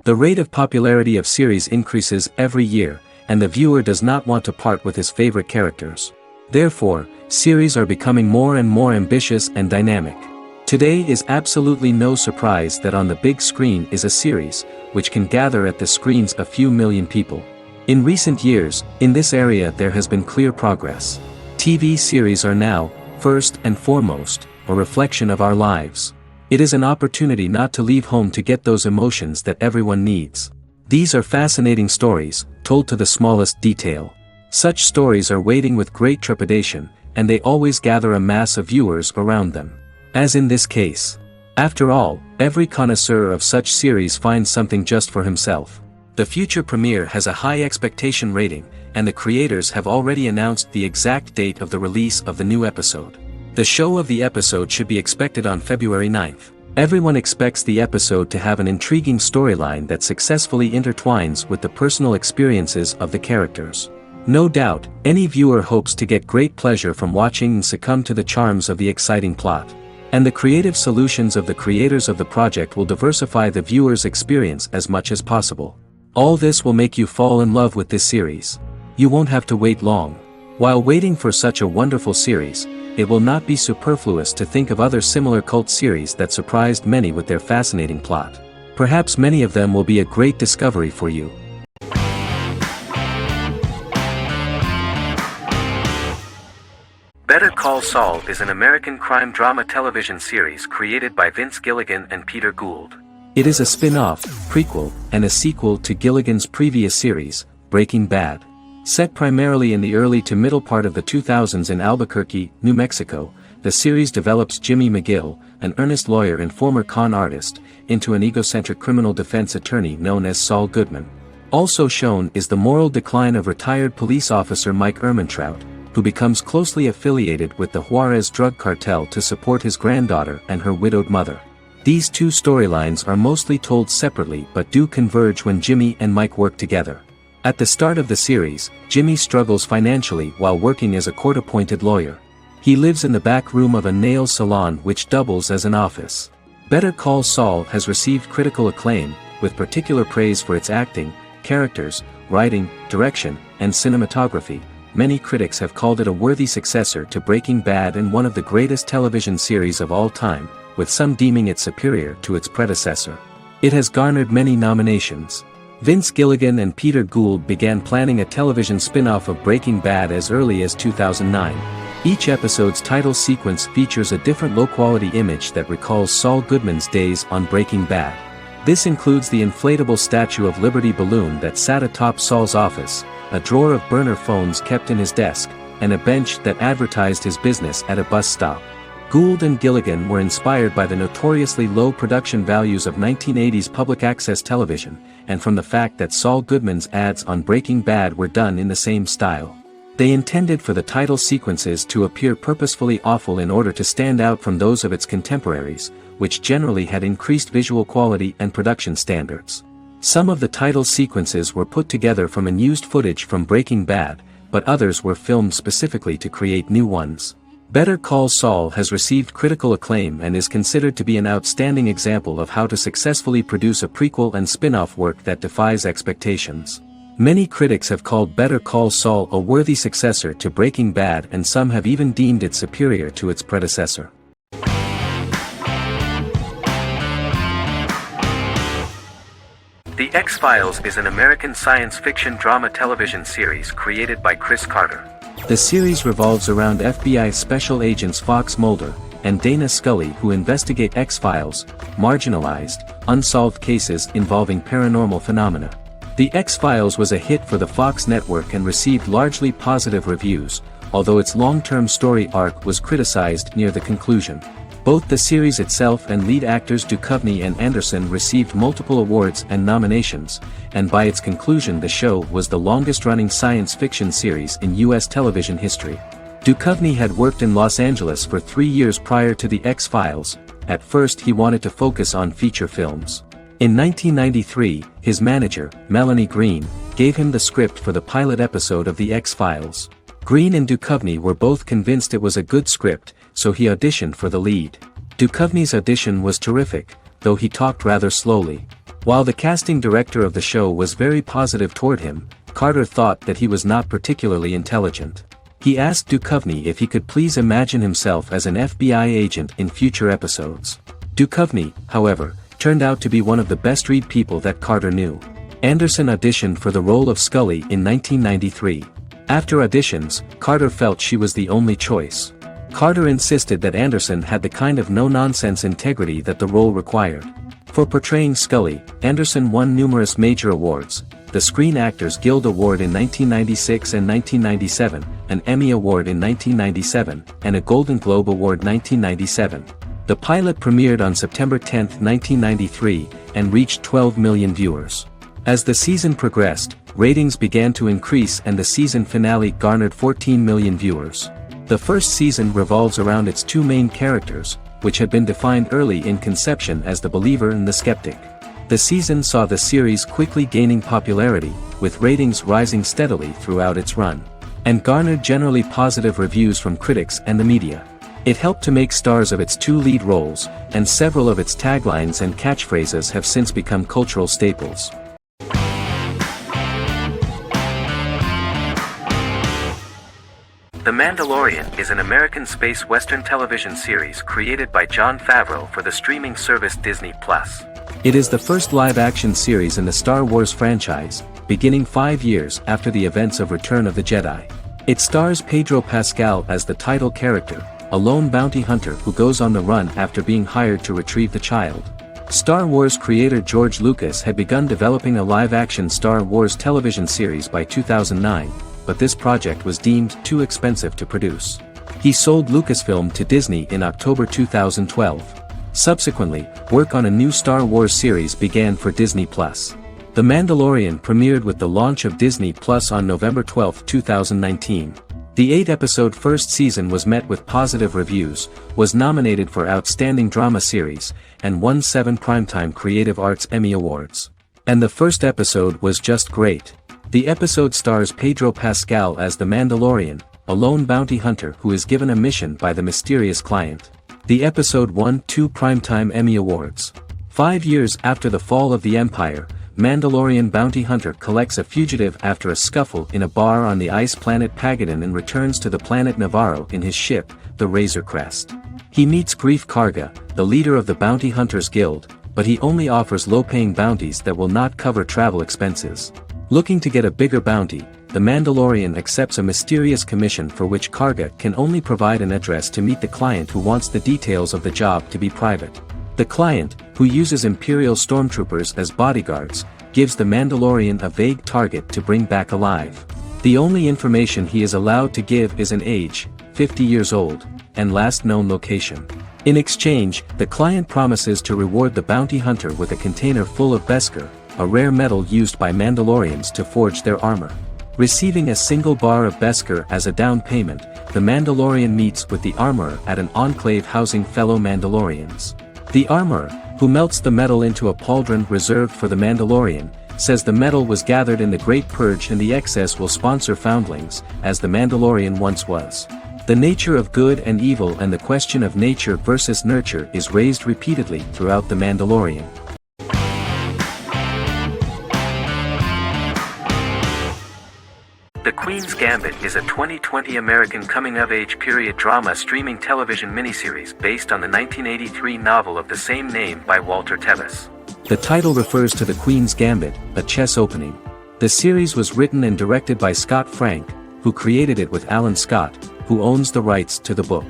The rate of popularity of series increases every year, and the viewer does not want to part with his favorite characters. Therefore, series are becoming more and more ambitious and dynamic. Today is absolutely no surprise that on the big screen is a series, which can gather at the screens a few million people. In recent years, in this area there has been clear progress. TV series are now, first and foremost, a reflection of our lives. It is an opportunity not to leave home to get those emotions that everyone needs. These are fascinating stories, told to the smallest detail. Such stories are waiting with great trepidation, and they always gather a mass of viewers around them. As in this case. After all, every connoisseur of such series finds something just for himself. The future premiere has a high expectation rating, and the creators have already announced the exact date of the release of the new episode. The show of the episode should be expected on February 9th. Everyone expects the episode to have an intriguing storyline that successfully intertwines with the personal experiences of the characters. No doubt, any viewer hopes to get great pleasure from watching and succumb to the charms of the exciting plot. And the creative solutions of the creators of the project will diversify the viewer's experience as much as possible. All this will make you fall in love with this series. You won't have to wait long. While waiting for such a wonderful series, it will not be superfluous to think of other similar cult series that surprised many with their fascinating plot. Perhaps many of them will be a great discovery for you. Better Call Saul is an American crime drama television series created by Vince Gilligan and Peter Gould. It is a spin-off, prequel, and a sequel to Gilligan's previous series, Breaking Bad. Set primarily in the early to middle part of the 2000s in Albuquerque, New Mexico, the series develops Jimmy McGill, an earnest lawyer and former con artist, into an egocentric criminal defense attorney known as Saul Goodman. Also shown is the moral decline of retired police officer Mike Ehrmantraut, who becomes closely affiliated with the Juarez drug cartel to support his granddaughter and her widowed mother. These two storylines are mostly told separately but do converge when Jimmy and Mike work together. At the start of the series, Jimmy struggles financially while working as a court-appointed lawyer. He lives in the back room of a nail salon which doubles as an office. Better Call Saul has received critical acclaim, with particular praise for its acting, characters, writing, direction, and cinematography. Many critics have called it a worthy successor to Breaking Bad and one of the greatest television series of all time, with some deeming it superior to its predecessor. It has garnered many nominations. Vince Gilligan and Peter Gould began planning a television spin-off of Breaking Bad as early as 2009. Each episode's title sequence features a different low-quality image that recalls Saul Goodman's days on Breaking Bad. This includes the inflatable Statue of Liberty balloon that sat atop Saul's office, a drawer of burner phones kept in his desk, and a bench that advertised his business at a bus stop. Gould and Gilligan were inspired by the notoriously low production values of 1980s public access television, and from the fact that Saul Goodman's ads on Breaking Bad were done in the same style. They intended for the title sequences to appear purposefully awful in order to stand out from those of its contemporaries, which generally had increased visual quality and production standards. Some of the title sequences were put together from unused footage from Breaking Bad, but others were filmed specifically to create new ones. Better Call Saul has received critical acclaim and is considered to be an outstanding example of how to successfully produce a prequel and spin-off work that defies expectations. Many critics have called Better Call Saul a worthy successor to Breaking Bad, and some have even deemed it superior to its predecessor. The X-Files is an American science fiction drama television series created by Chris Carter. The series revolves around FBI special agents Fox Mulder and Dana Scully, who investigate X-Files, marginalized, unsolved cases involving paranormal phenomena. The X-Files was a hit for the Fox network and received largely positive reviews, although its long-term story arc was criticized near the conclusion. Both the series itself and lead actors Duchovny and Anderson received multiple awards and nominations, and by its conclusion the show was the longest-running science fiction series in U.S. television history. Duchovny had worked in Los Angeles for 3 years prior to The X-Files. At first he wanted to focus on feature films. In 1993, his manager, Melanie Green, gave him the script for the pilot episode of The X-Files. Green and Duchovny were both convinced it was a good script, so he auditioned for the lead. Duchovny's audition was terrific, though he talked rather slowly. While the casting director of the show was very positive toward him, Carter thought that he was not particularly intelligent. He asked Duchovny if he could please imagine himself as an FBI agent in future episodes. Duchovny, however, turned out to be one of the best-read people that Carter knew. Anderson auditioned for the role of Scully in 1993. After auditions, Carter felt she was the only choice. Carter insisted that Anderson had the kind of no-nonsense integrity that the role required. For portraying Scully, Anderson won numerous major awards, the Screen Actors Guild Award in 1996 and 1997, an Emmy Award in 1997, and a Golden Globe Award 1997. The pilot premiered on September 10, 1993, and reached 12 million viewers. As the season progressed, ratings began to increase and the season finale garnered 14 million viewers. The first season revolves around its two main characters, which had been defined early in conception as the believer and the skeptic. The season saw the series quickly gaining popularity, with ratings rising steadily throughout its run, and garnered generally positive reviews from critics and the media. It helped to make stars of its two lead roles, and several of its taglines and catchphrases have since become cultural staples. The Mandalorian is an American space western television series created by Jon Favreau for the streaming service Disney+. It is the first live-action series in the Star Wars franchise, beginning 5 years after the events of Return of the Jedi. It stars Pedro Pascal as the title character, a lone bounty hunter who goes on the run after being hired to retrieve the child. Star Wars creator George Lucas had begun developing a live-action Star Wars television series by 2009, but this project was deemed too expensive to produce. He sold Lucasfilm to Disney in October 2012. Subsequently, work on a new Star Wars series began for Disney+. The Mandalorian premiered with the launch of Disney+ on November 12, 2019. The 8-episode first season was met with positive reviews, was nominated for Outstanding Drama Series, and won 7 Primetime Creative Arts Emmy Awards. And the first episode was just great. The episode stars Pedro Pascal as the Mandalorian, a lone bounty hunter who is given a mission by the mysterious client. The episode won 2 Primetime Emmy Awards. 5 years after the fall of the Empire, Mandalorian bounty hunter collects a fugitive after a scuffle in a bar on the ice planet Pagadan and returns to the planet Navarro in his ship, the Razor Crest. He meets Greef Karga, the leader of the Bounty Hunters Guild, but he only offers low-paying bounties that will not cover travel expenses. Looking to get a bigger bounty, the Mandalorian accepts a mysterious commission for which Karga can only provide an address to meet the client who wants the details of the job to be private. The client, who uses Imperial stormtroopers as bodyguards, gives the Mandalorian a vague target to bring back alive. The only information he is allowed to give is an age, 50 years old, and last known location. In exchange, the client promises to reward the bounty hunter with a container full of Beskar, a rare metal used by Mandalorians to forge their armor. Receiving a single bar of Beskar as a down payment, the Mandalorian meets with the armorer at an enclave housing fellow Mandalorians. The armorer, who melts the metal into a pauldron reserved for the Mandalorian, says the metal was gathered in the Great Purge and the excess will sponsor foundlings, as the Mandalorian once was. The nature of good and evil and the question of nature versus nurture is raised repeatedly throughout The Mandalorian. The Queen's Gambit is a 2020 American coming-of-age period drama streaming television miniseries based on the 1983 novel of the same name by Walter Tevis. The title refers to the Queen's Gambit, a chess opening. The series was written and directed by Scott Frank, who created it with Alan Scott, who owns the rights to the book.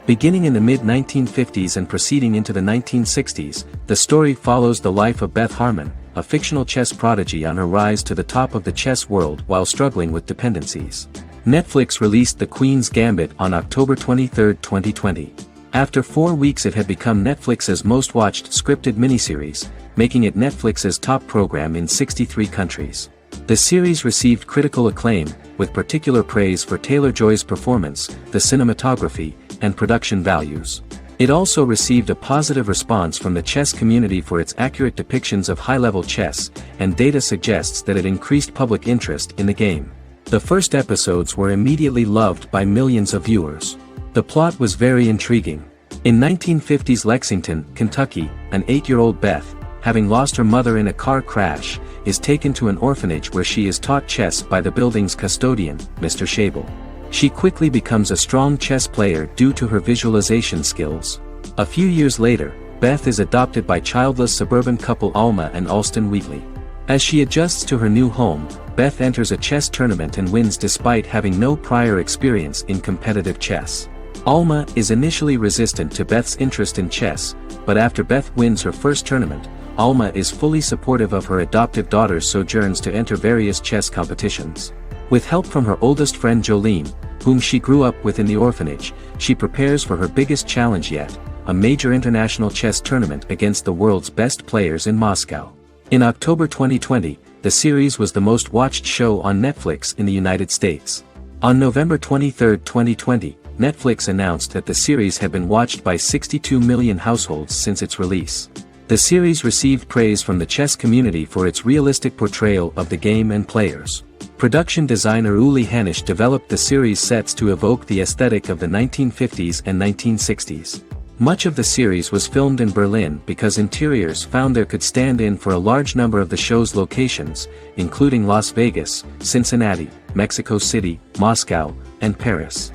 Beginning in the mid-1950s and proceeding into the 1960s, the story follows the life of Beth Harmon, a fictional chess prodigy on her rise to the top of the chess world while struggling with dependencies. Netflix released The Queen's Gambit on October 23, 2020. After 4 weeks it had become Netflix's most watched scripted miniseries, making it Netflix's top program in 63 countries. The series received critical acclaim, with particular praise for Taylor-Joy's performance, the cinematography, and production values. It also received a positive response from the chess community for its accurate depictions of high-level chess, and data suggests that it increased public interest in the game. The first episodes were immediately loved by millions of viewers. The plot was very intriguing. In 1950s Lexington, Kentucky, an 8-year-old Beth having lost her mother in a car crash, is taken to an orphanage where she is taught chess by the building's custodian, Mr. Shable. She quickly becomes a strong chess player due to her visualization skills. A few years later, Beth is adopted by childless suburban couple Alma and Alston Wheatley. As she adjusts to her new home, Beth enters a chess tournament and wins despite having no prior experience in competitive chess. Alma is initially resistant to Beth's interest in chess, but after Beth wins her first tournament, Alma is fully supportive of her adoptive daughter's sojourns to enter various chess competitions. With help from her oldest friend Jolene, whom she grew up with in the orphanage, she prepares for her biggest challenge yet, a major international chess tournament against the world's best players in Moscow. In October 2020, the series was the most watched show on Netflix in the United States. On November 23, 2020, Netflix announced that the series had been watched by 62 million households since its release. The series received praise from the chess community for its realistic portrayal of the game and players. Production designer Uli Hanisch developed the series' sets to evoke the aesthetic of the 1950s and 1960s. Much of the series was filmed in Berlin because interiors found there could stand in for a large number of the show's locations, including Las Vegas, Cincinnati, Mexico City, Moscow, and Paris.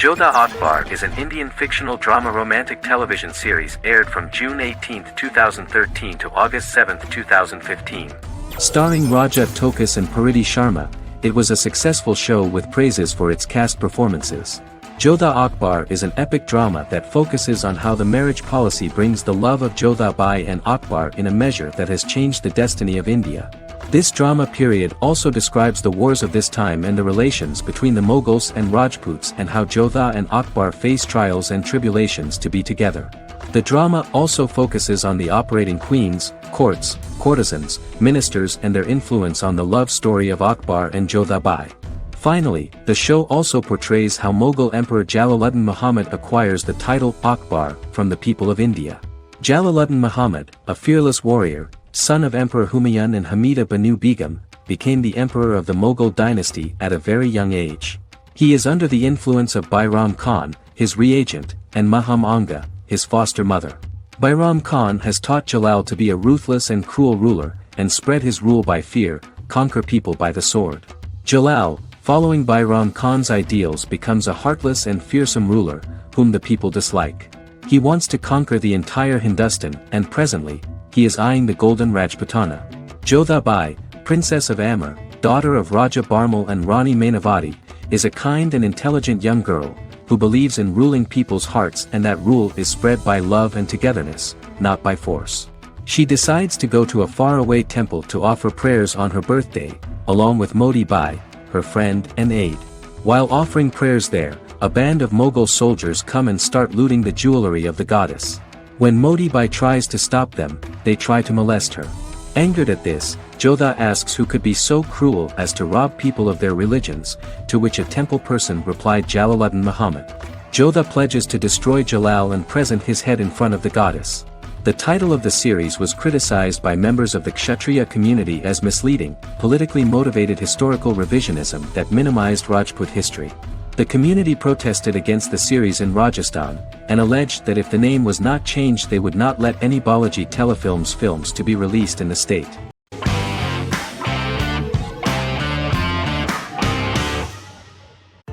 Jodha Akbar is an Indian fictional drama romantic television series aired from June 18, 2013 to August 7, 2015. Starring Raja Tokas and Pariti Sharma, it was a successful show with praises for its cast performances. Jodha Akbar is an epic drama that focuses on how the marriage policy brings the love of Jodha Bai and Akbar in a measure that has changed the destiny of India. This drama period also describes the wars of this time and the relations between the Mughals and Rajputs and how Jodha and Akbar face trials and tribulations to be together. The drama also focuses on the operating queens, courts, courtesans, ministers and their influence on the love story of Akbar and Jodha Bai. Finally, the show also portrays how Mughal Emperor Jalaluddin Muhammad acquires the title Akbar from the people of India. Jalaluddin Muhammad, a fearless warrior, son of Emperor Humayun and Hamida Banu Begum, became the emperor of the Mughal dynasty at a very young age. He is under the influence of Bairam Khan, his reagent, and Maham Anga, his foster mother. Bairam Khan has taught Jalal to be a ruthless and cruel ruler, and spread his rule by fear, conquer people by the sword. Jalal, following Bairam Khan's ideals, becomes a heartless and fearsome ruler, whom the people dislike. He wants to conquer the entire Hindustan, and presently, he is eyeing the Golden Rajputana. Jodha Bai, Princess of Amber, daughter of Raja Barmal and Rani Mainavati, is a kind and intelligent young girl, who believes in ruling people's hearts and that rule is spread by love and togetherness, not by force. She decides to go to a faraway temple to offer prayers on her birthday, along with Modi Bai, her friend and aide. While offering prayers there, a band of Mughal soldiers come and start looting the jewelry of the goddess. When Modi Bai tries to stop them, they try to molest her. Angered at this, Jodha asks who could be so cruel as to rob people of their religions, to which a temple person replied Jalaluddin Muhammad. Jodha pledges to destroy Jalal and present his head in front of the goddess. The title of the series was criticized by members of the Kshatriya community as misleading, politically motivated historical revisionism that minimized Rajput history. The community protested against the series in Rajasthan, and alleged that if the name was not changed they would not let any Balaji Telefilms films to be released in the state.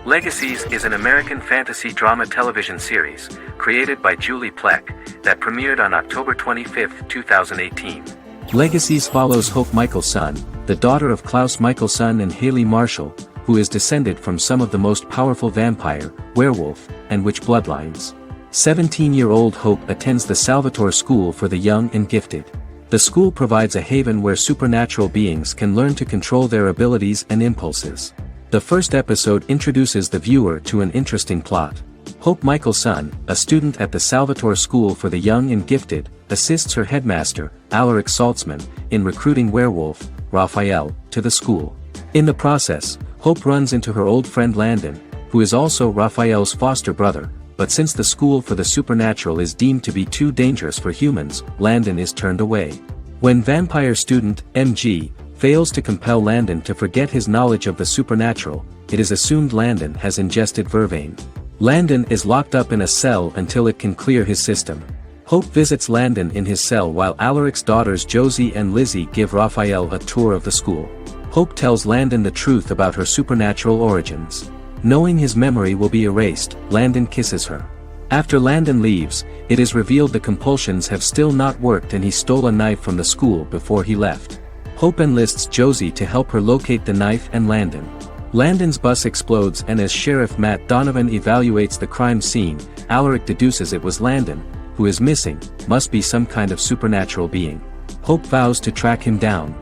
Legacies is an American fantasy drama television series, created by Julie Plec, that premiered on October 25, 2018. Legacies follows Hope Michelson, the daughter of Klaus Michelson and Haley Marshall, who is descended from some of the most powerful vampire, werewolf, and witch bloodlines. 17-year-old Hope attends the Salvatore School for the Young and Gifted. The school provides a haven where supernatural beings can learn to control their abilities and impulses. The first episode introduces the viewer to an interesting plot. Hope Michelson, a student at the Salvatore School for the Young and Gifted, assists her headmaster, Alaric Saltzman, in recruiting werewolf, Raphael, to the school. In the process, Hope runs into her old friend Landon, who is also Raphael's foster brother, but since the school for the supernatural is deemed to be too dangerous for humans, Landon is turned away. When vampire student, MG, fails to compel Landon to forget his knowledge of the supernatural, it is assumed Landon has ingested vervain. Landon is locked up in a cell until it can clear his system. Hope visits Landon in his cell while Alaric's daughters Josie and Lizzie give Raphael a tour of the school. Hope tells Landon the truth about her supernatural origins. Knowing his memory will be erased, Landon kisses her. After Landon leaves, it is revealed the compulsions have still not worked and he stole a knife from the school before he left. Hope enlists Josie to help her locate the knife and Landon. Landon's bus explodes and as Sheriff Matt Donovan evaluates the crime scene, Alaric deduces it was Landon, who is missing, must be some kind of supernatural being. Hope vows to track him down.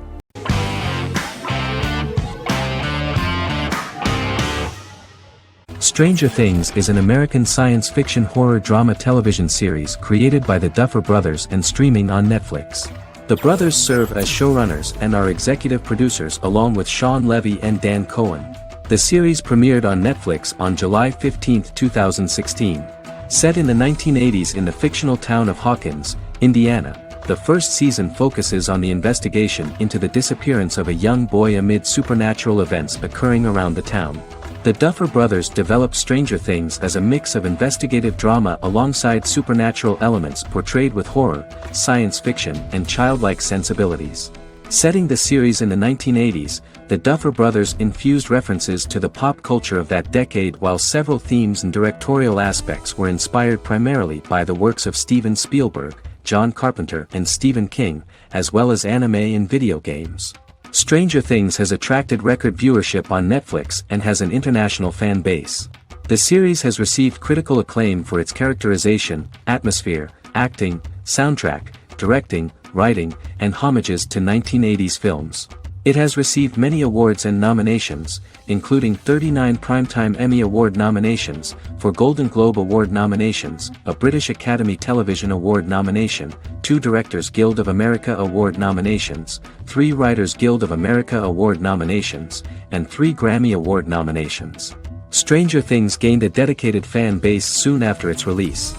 Stranger Things is an American science fiction horror drama television series created by the Duffer Brothers and streaming on Netflix. The brothers serve as showrunners and are executive producers along with Sean Levy and Dan Cohen. The series premiered on Netflix on July 15, 2016. Set in the 1980s in the fictional town of Hawkins, Indiana, the first season focuses on the investigation into the disappearance of a young boy amid supernatural events occurring around the town. The Duffer Brothers developed Stranger Things as a mix of investigative drama alongside supernatural elements portrayed with horror, science fiction, and childlike sensibilities. Setting the series in the 1980s, the Duffer Brothers infused references to the pop culture of that decade while several themes and directorial aspects were inspired primarily by the works of Steven Spielberg, John Carpenter and Stephen King, as well as anime and video games. Stranger Things has attracted record viewership on Netflix and has an international fan base. The series has received critical acclaim for its characterization, atmosphere, acting, soundtrack, directing, writing, and homages to 1980s films. It has received many awards and nominations, including 39 Primetime Emmy Award nominations, 4 Golden Globe Award nominations, a British Academy Television Award nomination, 2 Directors Guild of America Award nominations, 3 Writers Guild of America Award nominations, and 3 Grammy Award nominations. Stranger Things gained a dedicated fan base soon after its release.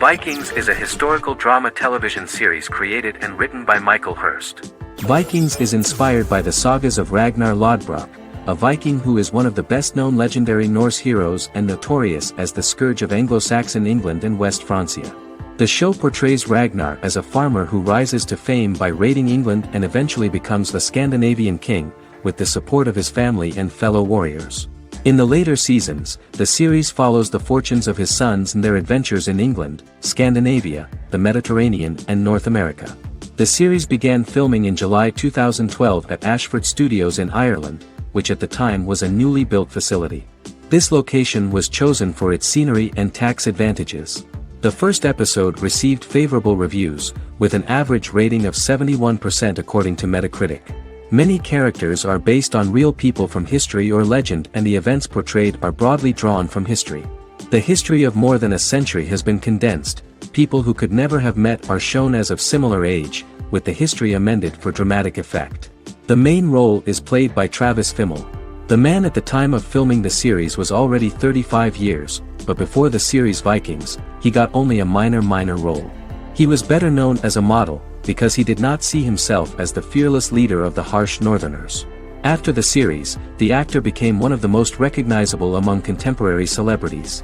Vikings is a historical drama television series created and written by Michael Hurst. Vikings is inspired by the sagas of Ragnar Lodbrok, a Viking who is one of the best-known legendary Norse heroes and notorious as the scourge of Anglo-Saxon England and West Francia. The show portrays Ragnar as a farmer who rises to fame by raiding England and eventually becomes the Scandinavian king, with the support of his family and fellow warriors. In the later seasons, the series follows the fortunes of his sons and their adventures in England, Scandinavia, the Mediterranean and North America. The series began filming in July 2012 at Ashford Studios in Ireland, which at the time was a newly built facility. This location was chosen for its scenery and tax advantages. The first episode received favorable reviews, with an average rating of 71% according to Metacritic. Many characters are based on real people from history or legend and the events portrayed are broadly drawn from history. The history of more than a century has been condensed, people who could never have met are shown as of similar age, with the history amended for dramatic effect. The main role is played by Travis Fimmel. The man at the time of filming the series was already 35 years, but before the series Vikings, he got only a minor role. He was better known as a model, because he did not see himself as the fearless leader of the harsh Northerners. After the series, the actor became one of the most recognizable among contemporary celebrities.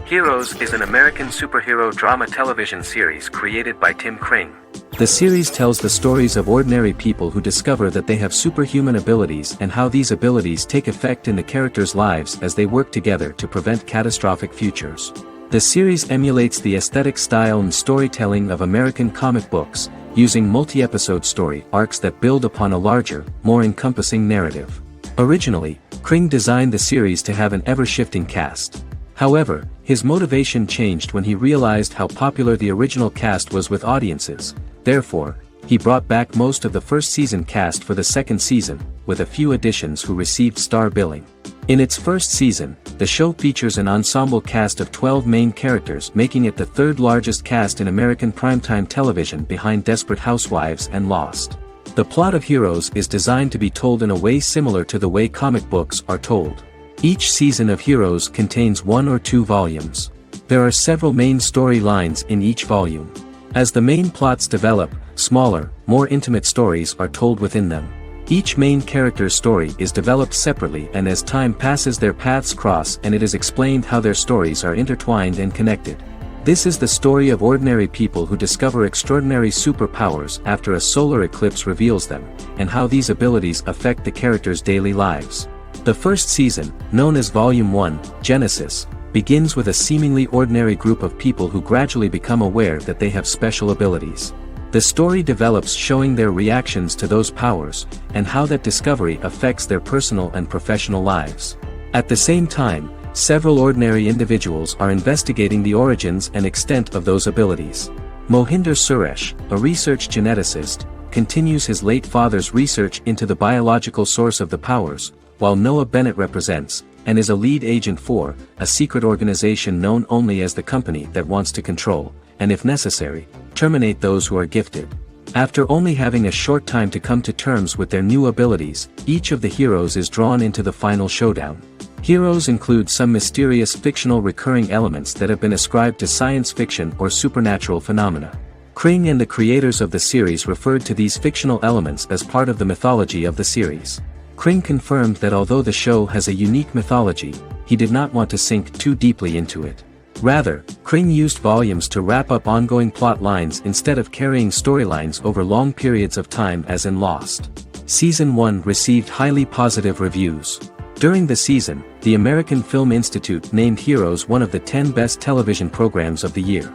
Heroes is an American superhero drama television series created by Tim Kring. The series tells the stories of ordinary people who discover that they have superhuman abilities and how these abilities take effect in the characters' lives as they work together to prevent catastrophic futures. The series emulates the aesthetic style and storytelling of American comic books, using multi-episode story arcs that build upon a larger, more encompassing narrative. Originally, Kring designed the series to have an ever-shifting cast. However, his motivation changed when he realized how popular the original cast was with audiences. Therefore, he brought back most of the first season cast for the second season, with a few additions who received star billing. In its first season, the show features an ensemble cast of 12 main characters, making it the third largest cast in American primetime television behind Desperate Housewives and Lost. The plot of Heroes is designed to be told in a way similar to the way comic books are told. Each season of Heroes contains 1 or 2 volumes. There are several main storylines in each volume. As the main plots develop, smaller, more intimate stories are told within them. Each main character's story is developed separately, and as time passes their paths cross and it is explained how their stories are intertwined and connected. This is the story of ordinary people who discover extraordinary superpowers after a solar eclipse reveals them, and how these abilities affect the characters' daily lives. The first season, known as Volume 1, Genesis, begins with a seemingly ordinary group of people who gradually become aware that they have special abilities. The story develops showing their reactions to those powers, and how that discovery affects their personal and professional lives. At the same time, several ordinary individuals are investigating the origins and extent of those abilities. Mohinder Suresh, a research geneticist, continues his late father's research into the biological source of the powers, while Noah Bennett represents, and is a lead agent for, a secret organization known only as the company that wants to control, and if necessary, terminate those who are gifted. After only having a short time to come to terms with their new abilities, each of the heroes is drawn into the final showdown. Heroes include some mysterious fictional recurring elements that have been ascribed to science fiction or supernatural phenomena. Kring and the creators of the series referred to these fictional elements as part of the mythology of the series. Kring confirmed that although the show has a unique mythology, he did not want to sink too deeply into it. Rather, Kring used volumes to wrap up ongoing plot lines instead of carrying storylines over long periods of time as in Lost. Season 1 received highly positive reviews. During the season, the American Film Institute named Heroes one of the 10 best television programs of the year.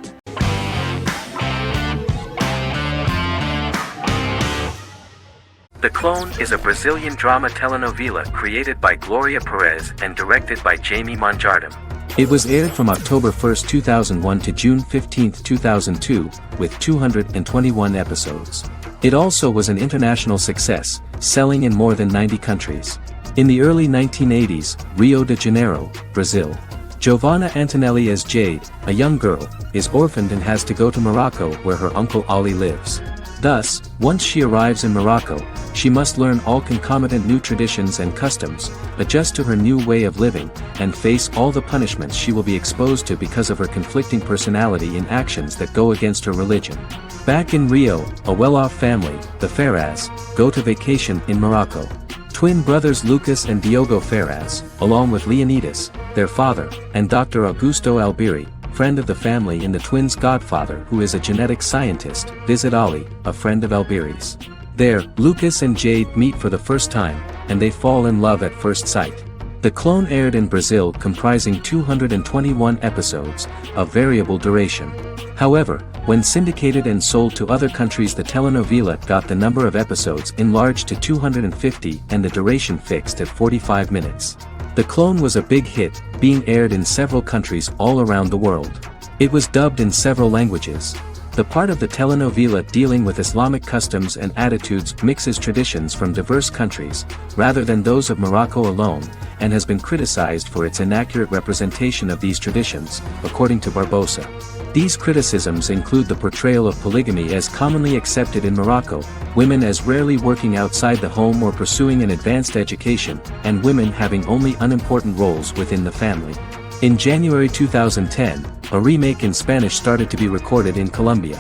The Clone is a Brazilian drama telenovela created by Gloria Perez and directed by Jamie Monjardim. It was aired from October 1, 2001 to June 15, 2002, with 221 episodes. It also was an international success, selling in more than 90 countries. In the early 1980s, Rio de Janeiro, Brazil. Giovanna Antonelli as Jade, a young girl, is orphaned and has to go to Morocco where her uncle Ali lives. Thus, once she arrives in Morocco, she must learn all concomitant new traditions and customs, adjust to her new way of living, and face all the punishments she will be exposed to because of her conflicting personality and actions that go against her religion. Back in Rio, a well-off family, the Ferraz, go to vacation in Morocco. Twin brothers Lucas and Diogo Ferraz, along with Leonidas, their father, and Dr. Augusto Albiri, friend of the family and the twins' godfather who is a genetic scientist, visit Ali, a friend of Albiri's. There, Lucas and Jade meet for the first time, and they fall in love at first sight. The Clone aired in Brazil comprising 221 episodes, of variable duration. However, when syndicated and sold to other countries, the telenovela got the number of episodes enlarged to 250 and the duration fixed at 45 minutes. The Clone was a big hit, being aired in several countries all around the world. It was dubbed in several languages. The part of the telenovela dealing with Islamic customs and attitudes mixes traditions from diverse countries, rather than those of Morocco alone, and has been criticized for its inaccurate representation of these traditions, according to Barbosa. These criticisms include the portrayal of polygamy as commonly accepted in Morocco, women as rarely working outside the home or pursuing an advanced education, and women having only unimportant roles within the family. In January 2010, a remake in Spanish started to be recorded in Colombia.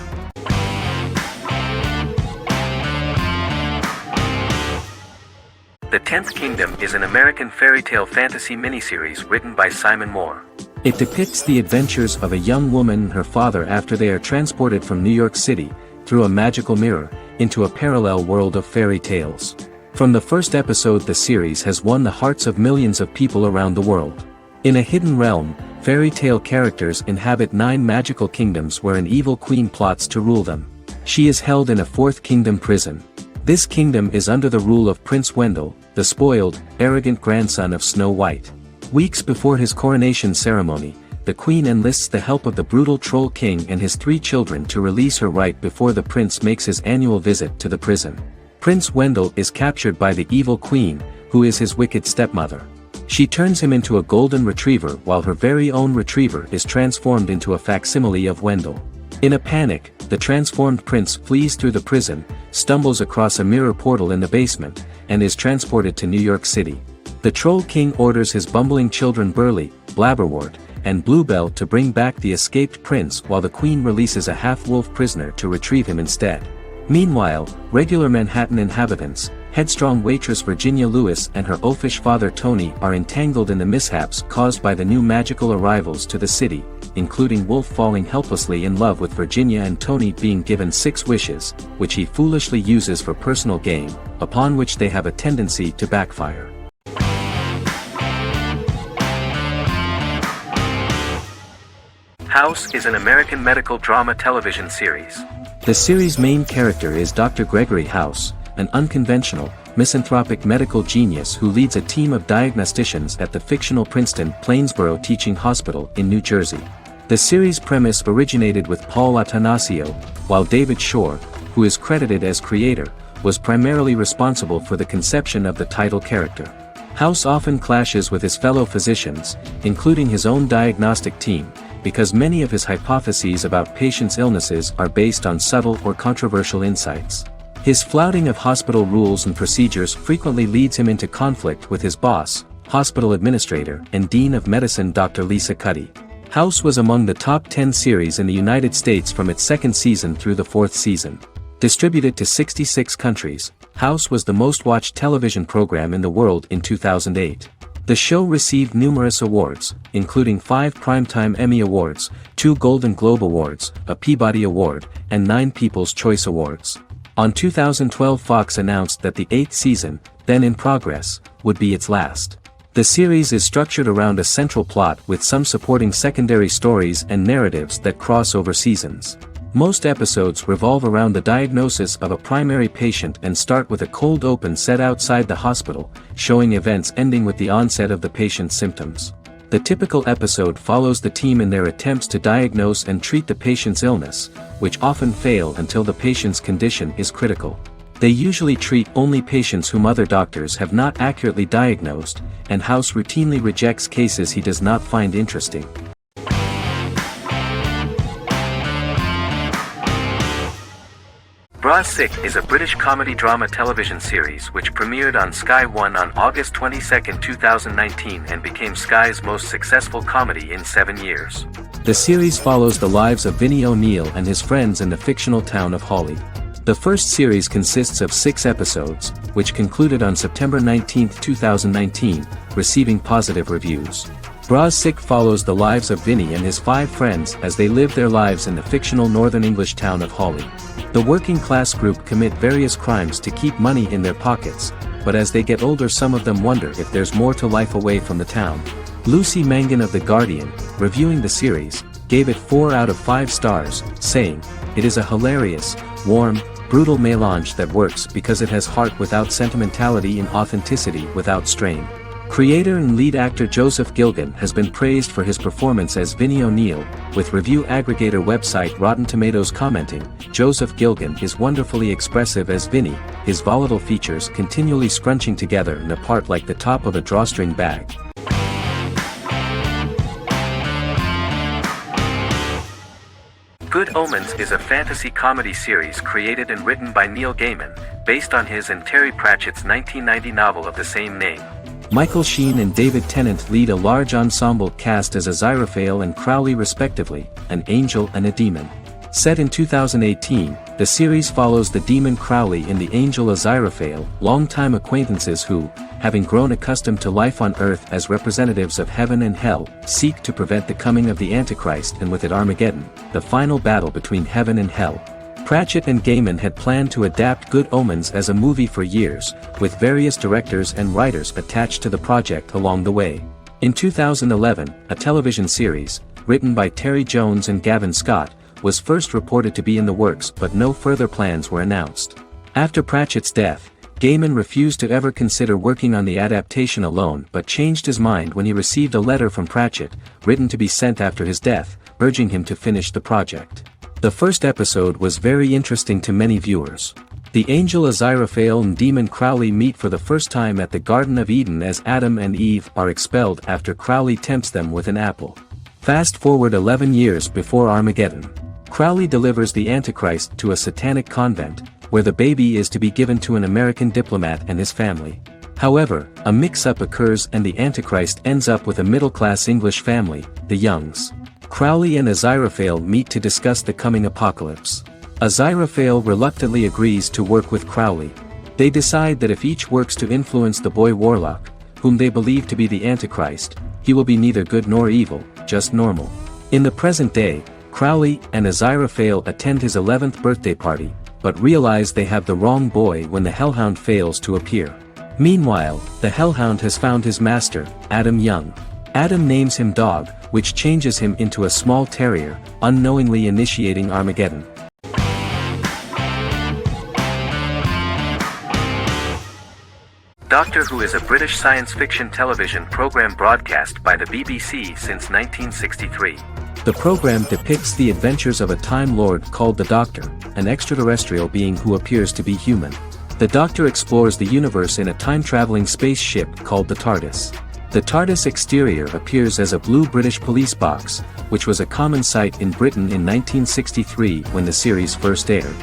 The Tenth Kingdom is an American fairy tale fantasy miniseries written by Simon Moore. It depicts the adventures of a young woman and her father after they are transported from New York City, through a magical mirror, into a parallel world of fairy tales. From the first episode, the series has won the hearts of millions of people around the world. In a hidden realm, fairy tale characters inhabit 9 magical kingdoms where an evil queen plots to rule them. She is held in a 4th kingdom prison. This kingdom is under the rule of Prince Wendell, the spoiled, arrogant grandson of Snow White. Weeks before his coronation ceremony, the queen enlists the help of the brutal Troll King and his 3 children to release her right before the prince makes his annual visit to the prison. Prince Wendell is captured by the evil queen, who is his wicked stepmother. She turns him into a golden retriever while her very own retriever is transformed into a facsimile of Wendell. In a panic, the transformed prince flees through the prison, stumbles across a mirror portal in the basement, and is transported to New York City. The Troll King orders his bumbling children Burley, Blabberwort, and Bluebell to bring back the escaped prince while the Queen releases a half-wolf prisoner to retrieve him instead. Meanwhile, regular Manhattan inhabitants, headstrong waitress Virginia Lewis and her oafish father Tony are entangled in the mishaps caused by the new magical arrivals to the city, including Wolf falling helplessly in love with Virginia and Tony being given 6 wishes, which he foolishly uses for personal gain, upon which they have a tendency to backfire. House is an American medical drama television series. The series' main character is Dr. Gregory House, an unconventional, misanthropic medical genius who leads a team of diagnosticians at the fictional Princeton Plainsboro Teaching Hospital in New Jersey. The series' premise originated with Paul Attanasio, while David Shore, who is credited as creator, was primarily responsible for the conception of the title character. House often clashes with his fellow physicians, including his own diagnostic team, because many of his hypotheses about patients' illnesses are based on subtle or controversial insights. His flouting of hospital rules and procedures frequently leads him into conflict with his boss, hospital administrator and dean of medicine Dr. Lisa Cuddy. House was among the top 10 series in the United States from its second season through the fourth season. Distributed to 66 countries, House was the most-watched television program in the world in 2008. The show received numerous awards, including 5 Primetime Emmy Awards, 2 Golden Globe Awards, a Peabody Award, and 9 People's Choice Awards. On 2012 Fox announced that the 8th season, then in progress, would be its last. The series is structured around a central plot with some supporting secondary stories and narratives that cross over seasons. Most episodes revolve around the diagnosis of a primary patient and start with a cold open set outside the hospital, showing events ending with the onset of the patient's symptoms. The typical episode follows the team in their attempts to diagnose and treat the patient's illness, which often fail until the patient's condition is critical. They usually treat only patients whom other doctors have not accurately diagnosed, and House routinely rejects cases he does not find interesting. Bra Sick is a British comedy drama television series which premiered on Sky One on August 22, 2019 and became Sky's most successful comedy in 7 years. The series follows the lives of Vinnie O'Neill and his friends in the fictional town of Hawley. The first series consists of 6 episodes, which concluded on September 19, 2019, receiving positive reviews. Bra Sick follows the lives of Vinnie and his 5 friends as they live their lives in the fictional Northern English town of Hawley. The working class group commit various crimes to keep money in their pockets, but as they get older some of them wonder if there's more to life away from the town. Lucy Mangan of The Guardian, reviewing the series, gave it 4 out of 5 stars, saying, "It is a hilarious, warm, brutal melange that works because it has heart without sentimentality and authenticity without strain." Creator and lead actor Joseph Gilgun has been praised for his performance as Vinnie O'Neill, with review aggregator website Rotten Tomatoes commenting, "Joseph Gilgun is wonderfully expressive as Vinnie, his volatile features continually scrunching together and apart like the top of a drawstring bag." Good Omens is a fantasy comedy series created and written by Neil Gaiman, based on his and Terry Pratchett's 1990 novel of the same name. Michael Sheen and David Tennant lead a large ensemble cast as Aziraphale and Crowley respectively, an angel and a demon. Set in 2018, the series follows the demon Crowley and the angel Aziraphale, longtime acquaintances who, having grown accustomed to life on Earth as representatives of heaven and hell, seek to prevent the coming of the Antichrist and with it Armageddon, the final battle between heaven and hell. Pratchett and Gaiman had planned to adapt Good Omens as a movie for years, with various directors and writers attached to the project along the way. In 2011, a television series, written by Terry Jones and Gavin Scott, was first reported to be in the works but no further plans were announced. After Pratchett's death, Gaiman refused to ever consider working on the adaptation alone but changed his mind when he received a letter from Pratchett, written to be sent after his death, urging him to finish the project. The first episode was very interesting to many viewers. The angel Aziraphale and demon Crowley meet for the first time at the Garden of Eden as Adam and Eve are expelled after Crowley tempts them with an apple. Fast forward 11 years before Armageddon. Crowley delivers the Antichrist to a satanic convent, where the baby is to be given to an American diplomat and his family. However, a mix-up occurs and the Antichrist ends up with a middle-class English family, the Youngs. Crowley and Aziraphale meet to discuss the coming apocalypse. Aziraphale reluctantly agrees to work with Crowley. They decide that if each works to influence the boy Warlock, whom they believe to be the Antichrist, he will be neither good nor evil, just normal. In the present day, Crowley and Aziraphale attend his 11th birthday party, but realize they have the wrong boy when the Hellhound fails to appear. Meanwhile, the Hellhound has found his master, Adam Young. Adam names him Dog, which changes him into a small terrier, unknowingly initiating Armageddon. Doctor Who is a British science fiction television program broadcast by the BBC since 1963. The program depicts the adventures of a Time Lord called the Doctor, an extraterrestrial being who appears to be human. The Doctor explores the universe in a time-traveling spaceship called the TARDIS. The TARDIS exterior appears as a blue British police box, which was a common sight in Britain in 1963 when the series first aired.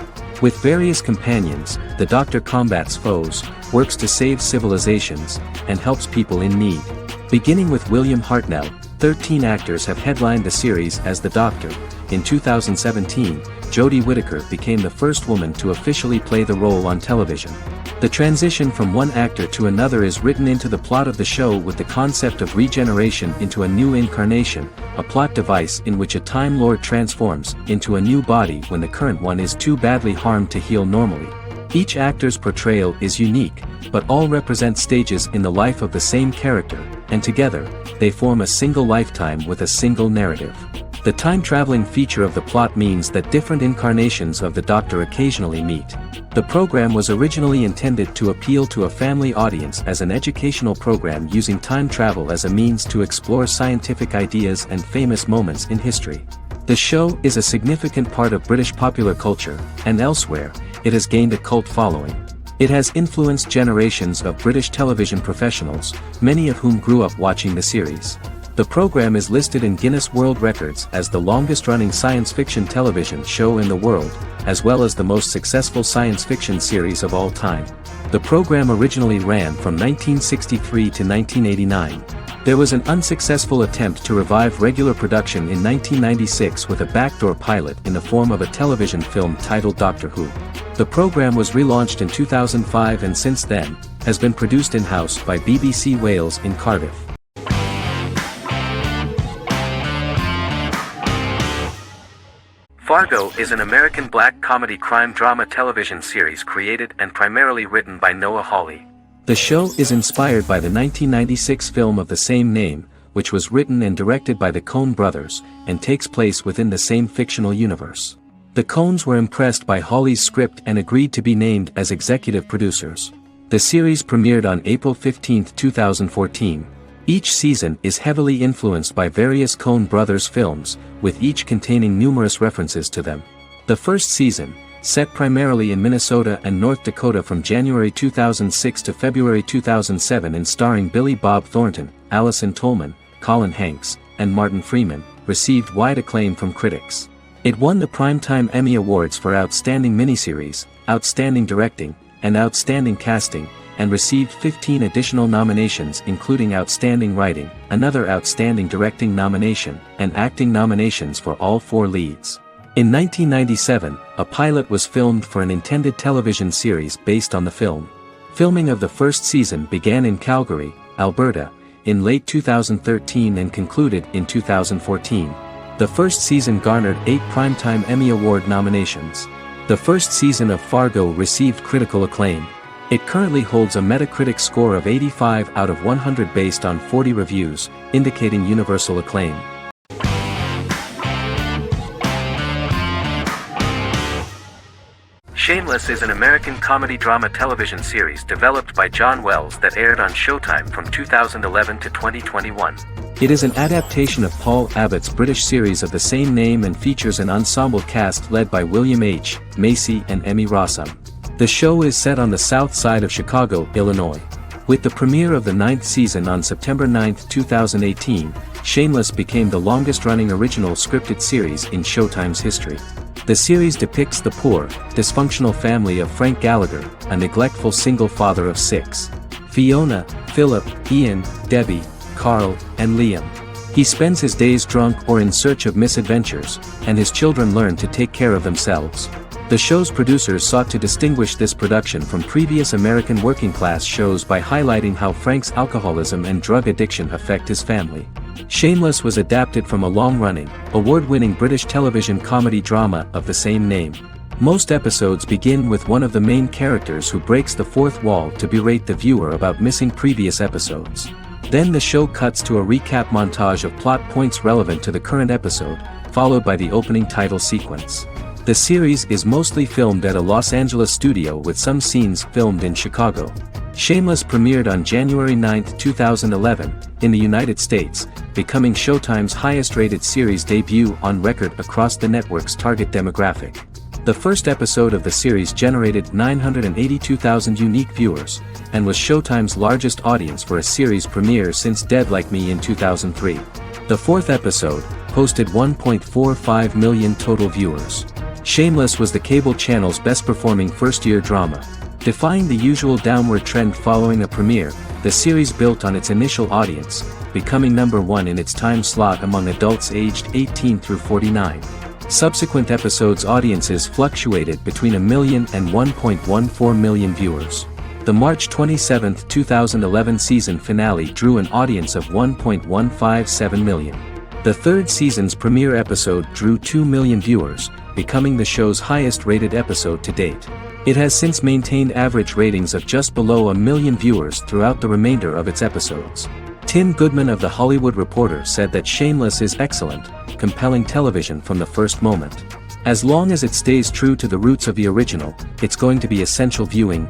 With various companions, the Doctor combats foes, works to save civilizations, and helps people in need. Beginning with William Hartnell, 13 actors have headlined the series as the Doctor. In 2017, Jodie Whittaker became the first woman to officially play the role on television. The transition from one actor to another is written into the plot of the show with the concept of regeneration into a new incarnation, a plot device in which a Time Lord transforms into a new body when the current one is too badly harmed to heal normally. Each actor's portrayal is unique, but all represent stages in the life of the same character, and together, they form a single lifetime with a single narrative. The time-traveling feature of the plot means that different incarnations of the Doctor occasionally meet. The program was originally intended to appeal to a family audience as an educational program using time travel as a means to explore scientific ideas and famous moments in history. The show is a significant part of British popular culture, and elsewhere, it has gained a cult following. It has influenced generations of British television professionals, many of whom grew up watching the series. The program is listed in Guinness World Records as the longest-running science fiction television show in the world, as well as the most successful science fiction series of all time. The program originally ran from 1963 to 1989. There was an unsuccessful attempt to revive regular production in 1996 with a backdoor pilot in the form of a television film titled Doctor Who. The program was relaunched in 2005 and since then, has been produced in-house by BBC Wales in Cardiff. Fargo is an American black comedy crime drama television series created and primarily written by Noah Hawley. The show is inspired by the 1996 film of the same name, which was written and directed by the Coen brothers, and takes place within the same fictional universe. The Coens were impressed by Hawley's script and agreed to be named as executive producers. The series premiered on April 15, 2014. Each season is heavily influenced by various Coen brothers films, with each containing numerous references to them. The first season, set primarily in Minnesota and North Dakota from January 2006 to February 2007 and starring Billy Bob Thornton, Allison Tolman, Colin Hanks, and Martin Freeman, received wide acclaim from critics. It won the Primetime Emmy Awards for Outstanding Miniseries, Outstanding Directing, and Outstanding Casting, and received 15 additional nominations including Outstanding Writing, another Outstanding Directing nomination, and acting nominations for all 4 leads. In 1997, a pilot was filmed for an intended television series based on the film. Filming of the first season began in Calgary, Alberta, in late 2013 and concluded in 2014. The first season garnered 8 Primetime Emmy Award nominations. The first season of Fargo received critical acclaim. It currently holds a Metacritic score of 85 out of 100 based on 40 reviews, indicating universal acclaim. Shameless is an American comedy drama television series developed by John Wells that aired on Showtime from 2011 to 2021. It is an adaptation of Paul Abbott's British series of the same name and features an ensemble cast led by William H. Macy and Emmy Rossum. The show is set on the south side of Chicago, Illinois. With the premiere of the 9th season on September 9, 2018, Shameless became the longest-running original scripted series in Showtime's history. The series depicts the poor, dysfunctional family of Frank Gallagher, a neglectful single father of 6. Fiona, Philip, Ian, Debbie, Carl, and Liam. He spends his days drunk or in search of misadventures, and his children learn to take care of themselves. The show's producers sought to distinguish this production from previous American working-class shows by highlighting how Frank's alcoholism and drug addiction affect his family. Shameless was adapted from a long-running, award-winning British television comedy drama of the same name. Most episodes begin with one of the main characters who breaks the fourth wall to berate the viewer about missing previous episodes. Then the show cuts to a recap montage of plot points relevant to the current episode, followed by the opening title sequence. The series is mostly filmed at a Los Angeles studio with some scenes filmed in Chicago. Shameless premiered on January 9, 2011, in the United States, becoming Showtime's highest-rated series debut on record across the network's target demographic. The first episode of the series generated 982,000 unique viewers, and was Showtime's largest audience for a series premiere since Dead Like Me in 2003. The fourth episode posted 1.45 million total viewers. Shameless was the cable channel's best-performing first-year drama. Defying the usual downward trend following a premiere, the series built on its initial audience, becoming number one in its time slot among adults aged 18 through 49. Subsequent episodes' audiences fluctuated between 1 million and 1.14 million viewers. The March 27, 2011 season finale drew an audience of 1.157 million. The third season's premiere episode drew 2 million viewers, becoming the show's highest-rated episode to date. It has since maintained average ratings of just below 1 million viewers throughout the remainder of its episodes. Tim Goodman of The Hollywood Reporter said that Shameless is excellent, compelling television from the first moment. As long as it stays true to the roots of the original, it's going to be essential viewing.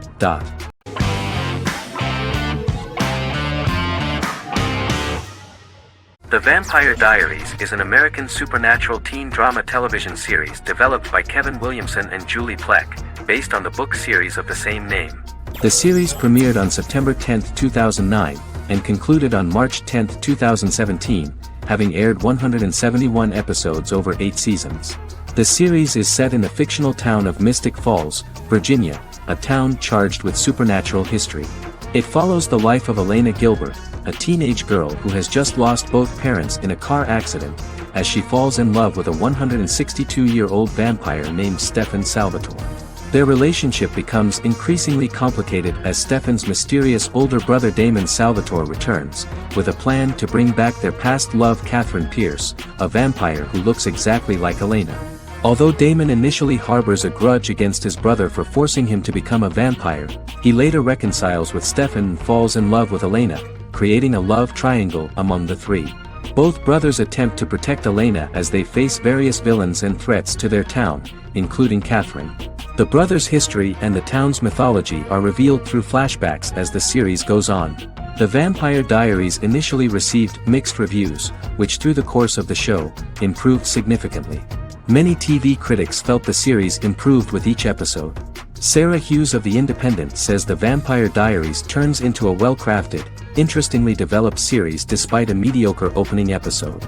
The Vampire Diaries is an American supernatural teen drama television series developed by Kevin Williamson and Julie Plec, based on the book series of the same name. The series premiered on September 10, 2009, and concluded on March 10, 2017, having aired 171 episodes over 8 seasons. The series is set in the fictional town of Mystic Falls, Virginia, a town charged with supernatural history. It follows the life of Elena Gilbert, a teenage girl who has just lost both parents in a car accident, as she falls in love with a 162-year-old vampire named Stefan Salvatore. Their relationship becomes increasingly complicated as Stefan's mysterious older brother Damon Salvatore returns, with a plan to bring back their past love Catherine Pierce, a vampire who looks exactly like Elena. Although Damon initially harbors a grudge against his brother for forcing him to become a vampire, he later reconciles with Stefan and falls in love with Elena, creating a love triangle among the three. Both brothers attempt to protect Elena as they face various villains and threats to their town, including Catherine. The brothers' history and the town's mythology are revealed through flashbacks as the series goes on. The Vampire Diaries initially received mixed reviews, which through the course of the show, improved significantly. Many TV critics felt the series improved with each episode. Sarah Hughes of The Independent says The Vampire Diaries turns into a well-crafted, interestingly developed series despite a mediocre opening episode.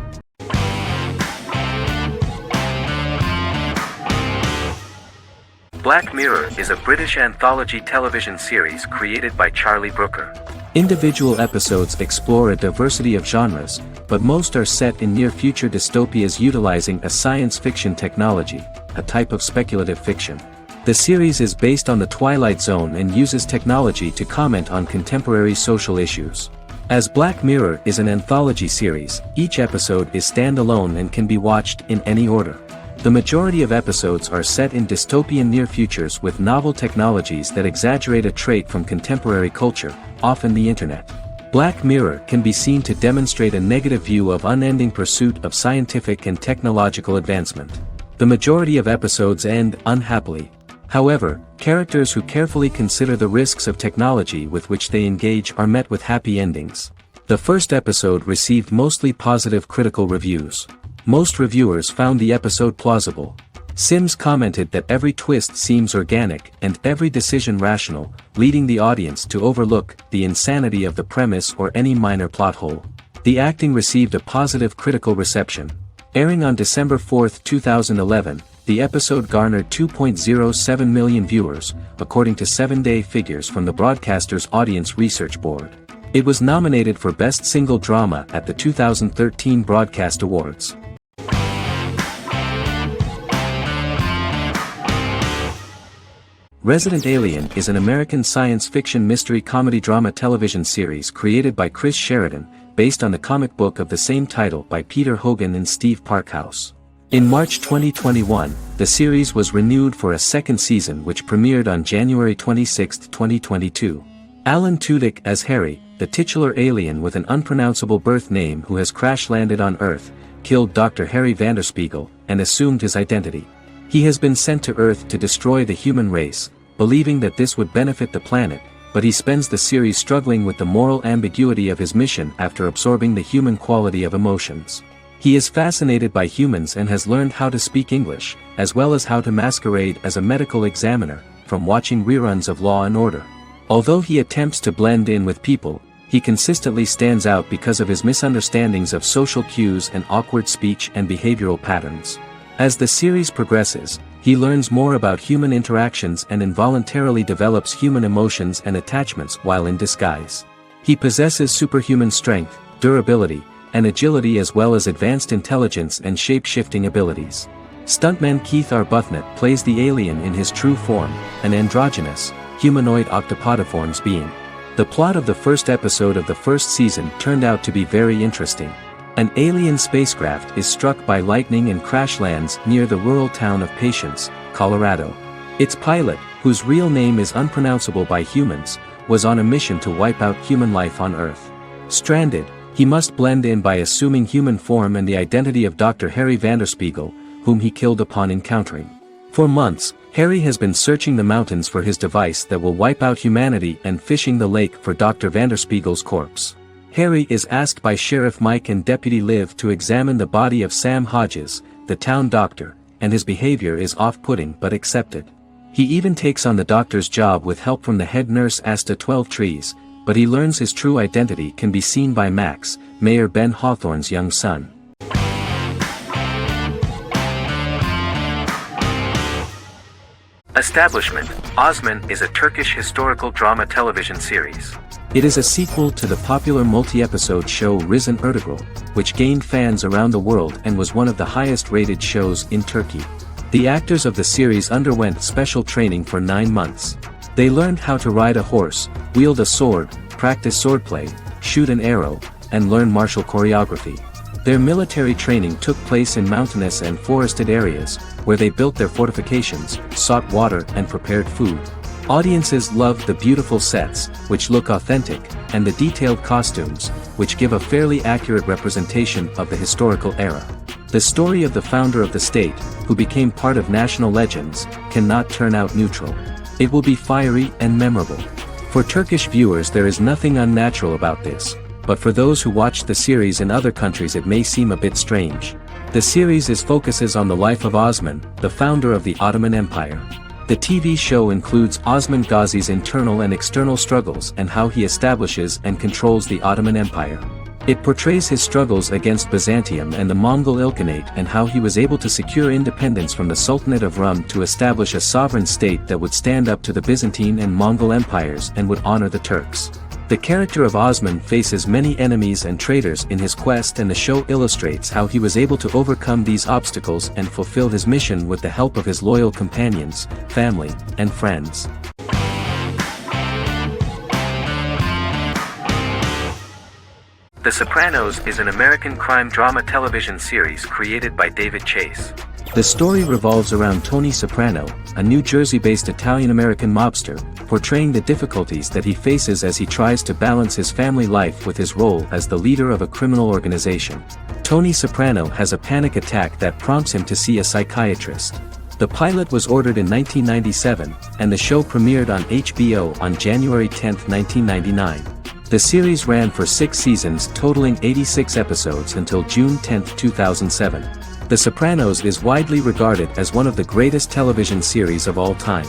Black Mirror is a British anthology television series created by Charlie Brooker. Individual episodes explore a diversity of genres, but most are set in near-future dystopias utilizing a science fiction technology, a type of speculative fiction. The series is based on the Twilight Zone and uses technology to comment on contemporary social issues. As Black Mirror is an anthology series, each episode is standalone and can be watched in any order. The majority of episodes are set in dystopian near-futures with novel technologies that exaggerate a trait from contemporary culture, often the internet. Black Mirror can be seen to demonstrate a negative view of unending pursuit of scientific and technological advancement. The majority of episodes end unhappily. However, characters who carefully consider the risks of technology with which they engage are met with happy endings. The first episode received mostly positive critical reviews. Most reviewers found the episode plausible. Sims commented that every twist seems organic and every decision rational, leading the audience to overlook the insanity of the premise or any minor plot hole. The acting received a positive critical reception. Airing on December 4, 2011, The episode garnered 2.07 million viewers, according to 7-day figures from the broadcaster's Audience Research Board. It was nominated for Best Single Drama at the 2013 Broadcast Awards. Resident Alien is an American science fiction mystery comedy drama television series created by Chris Sheridan, based on the comic book of the same title by Peter Hogan and Steve Parkhouse. In March 2021, the series was renewed for a second season which premiered on January 26, 2022. Alan Tudyk as Harry, the titular alien with an unpronounceable birth name who has crash-landed on Earth, killed Dr. Harry Vanderspiegel, and assumed his identity. He has been sent to Earth to destroy the human race, believing that this would benefit the planet, but he spends the series struggling with the moral ambiguity of his mission after absorbing the human quality of emotions. He is fascinated by humans and has learned how to speak English, as well as how to masquerade as a medical examiner, from watching reruns of Law and Order. Although he attempts to blend in with people, he consistently stands out because of his misunderstandings of social cues and awkward speech and behavioral patterns. As the series progresses, he learns more about human interactions and involuntarily develops human emotions and attachments while in disguise. He possesses superhuman strength, durability, and agility as well as advanced intelligence and shape-shifting abilities. Stuntman Keith Arbuthnot plays the alien in his true form, an androgynous, humanoid octopodiforms being. The plot of the first episode of the first season turned out to be very interesting. An alien spacecraft is struck by lightning and crash lands near the rural town of Patience, Colorado. Its pilot, whose real name is unpronounceable by humans, was on a mission to wipe out human life on Earth. Stranded, he must blend in by assuming human form and the identity of Dr. Harry Vanderspiegel, whom he killed upon encountering. For months, Harry has been searching the mountains for his device that will wipe out humanity and fishing the lake for Dr. Vanderspiegel's corpse. Harry is asked by Sheriff Mike and Deputy Liv to examine the body of Sam Hodges, the town doctor, and his behavior is off-putting but accepted. He even takes on the doctor's job with help from the head nurse Asta 12 Trees, but he learns his true identity can be seen by Max, Mayor Ben Hawthorne's young son. Establishment: Osman is a Turkish historical drama television series. It is a sequel to the popular multi-episode show Risen Ertugrul, which gained fans around the world and was one of the highest-rated shows in Turkey. The actors of the series underwent special training for 9 months. They learned how to ride a horse, wield a sword, practice swordplay, shoot an arrow, and learn martial choreography. Their military training took place in mountainous and forested areas, where they built their fortifications, sought water and prepared food. Audiences loved the beautiful sets, which look authentic, and the detailed costumes, which give a fairly accurate representation of the historical era. The story of the founder of the state, who became part of national legends, cannot turn out neutral. It will be fiery and memorable. For Turkish viewers there is nothing unnatural about this, but for those who watched the series in other countries it may seem a bit strange. The series focuses on the life of Osman, the founder of the Ottoman Empire. The TV show includes Osman Ghazi's internal and external struggles and how he establishes and controls the Ottoman Empire. It portrays his struggles against Byzantium and the Mongol Ilkhanate and how he was able to secure independence from the Sultanate of Rum to establish a sovereign state that would stand up to the Byzantine and Mongol empires and would honor the Turks. The character of Osman faces many enemies and traitors in his quest, and the show illustrates how he was able to overcome these obstacles and fulfill his mission with the help of his loyal companions, family, and friends. The Sopranos is an American crime drama television series created by David Chase. The story revolves around Tony Soprano, a New Jersey-based Italian-American mobster, portraying the difficulties that he faces as he tries to balance his family life with his role as the leader of a criminal organization. Tony Soprano has a panic attack that prompts him to see a psychiatrist. The pilot was ordered in 1997, and the show premiered on HBO on January 10, 1999. The series ran for 6 seasons totaling 86 episodes until June 10, 2007. The Sopranos is widely regarded as one of the greatest television series of all time.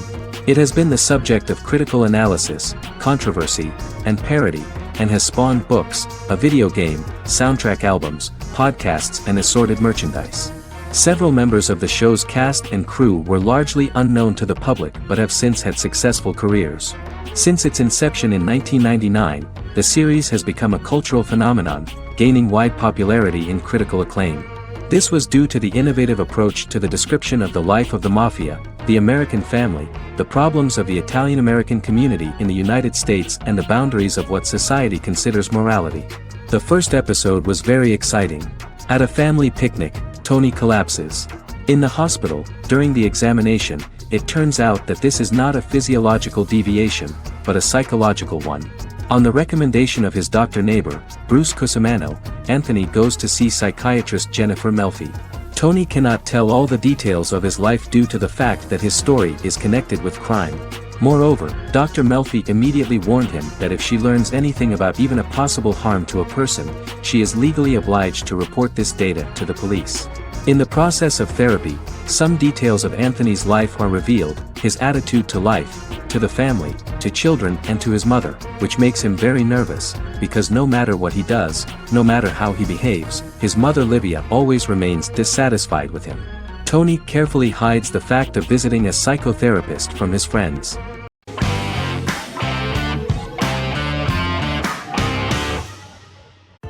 It has been the subject of critical analysis, controversy, and parody, and has spawned books, a video game, soundtrack albums, podcasts and assorted merchandise. Several members of the show's cast and crew were largely unknown to the public but have since had successful careers. Since its inception in 1999, the series has become a cultural phenomenon, gaining wide popularity and critical acclaim. This was due to the innovative approach to the description of the life of the mafia, the American family, the problems of the Italian-American community in the United States and the boundaries of what society considers morality. The first episode was very exciting. At a family picnic, Tony collapses. In the hospital, during the examination, it turns out that this is not a physiological deviation, but a psychological one. On the recommendation of his doctor neighbor, Bruce Cusimano, Anthony goes to see psychiatrist Jennifer Melfi. Tony cannot tell all the details of his life due to the fact that his story is connected with crime. Moreover, Dr. Melfi immediately warned him that if she learns anything about even a possible harm to a person, she is legally obliged to report this data to the police. In the process of therapy, some details of Anthony's life are revealed, his attitude to life, to the family, to children and to his mother, which makes him very nervous, because no matter what he does, no matter how he behaves, his mother Livia always remains dissatisfied with him. Tony carefully hides the fact of visiting a psychotherapist from his friends.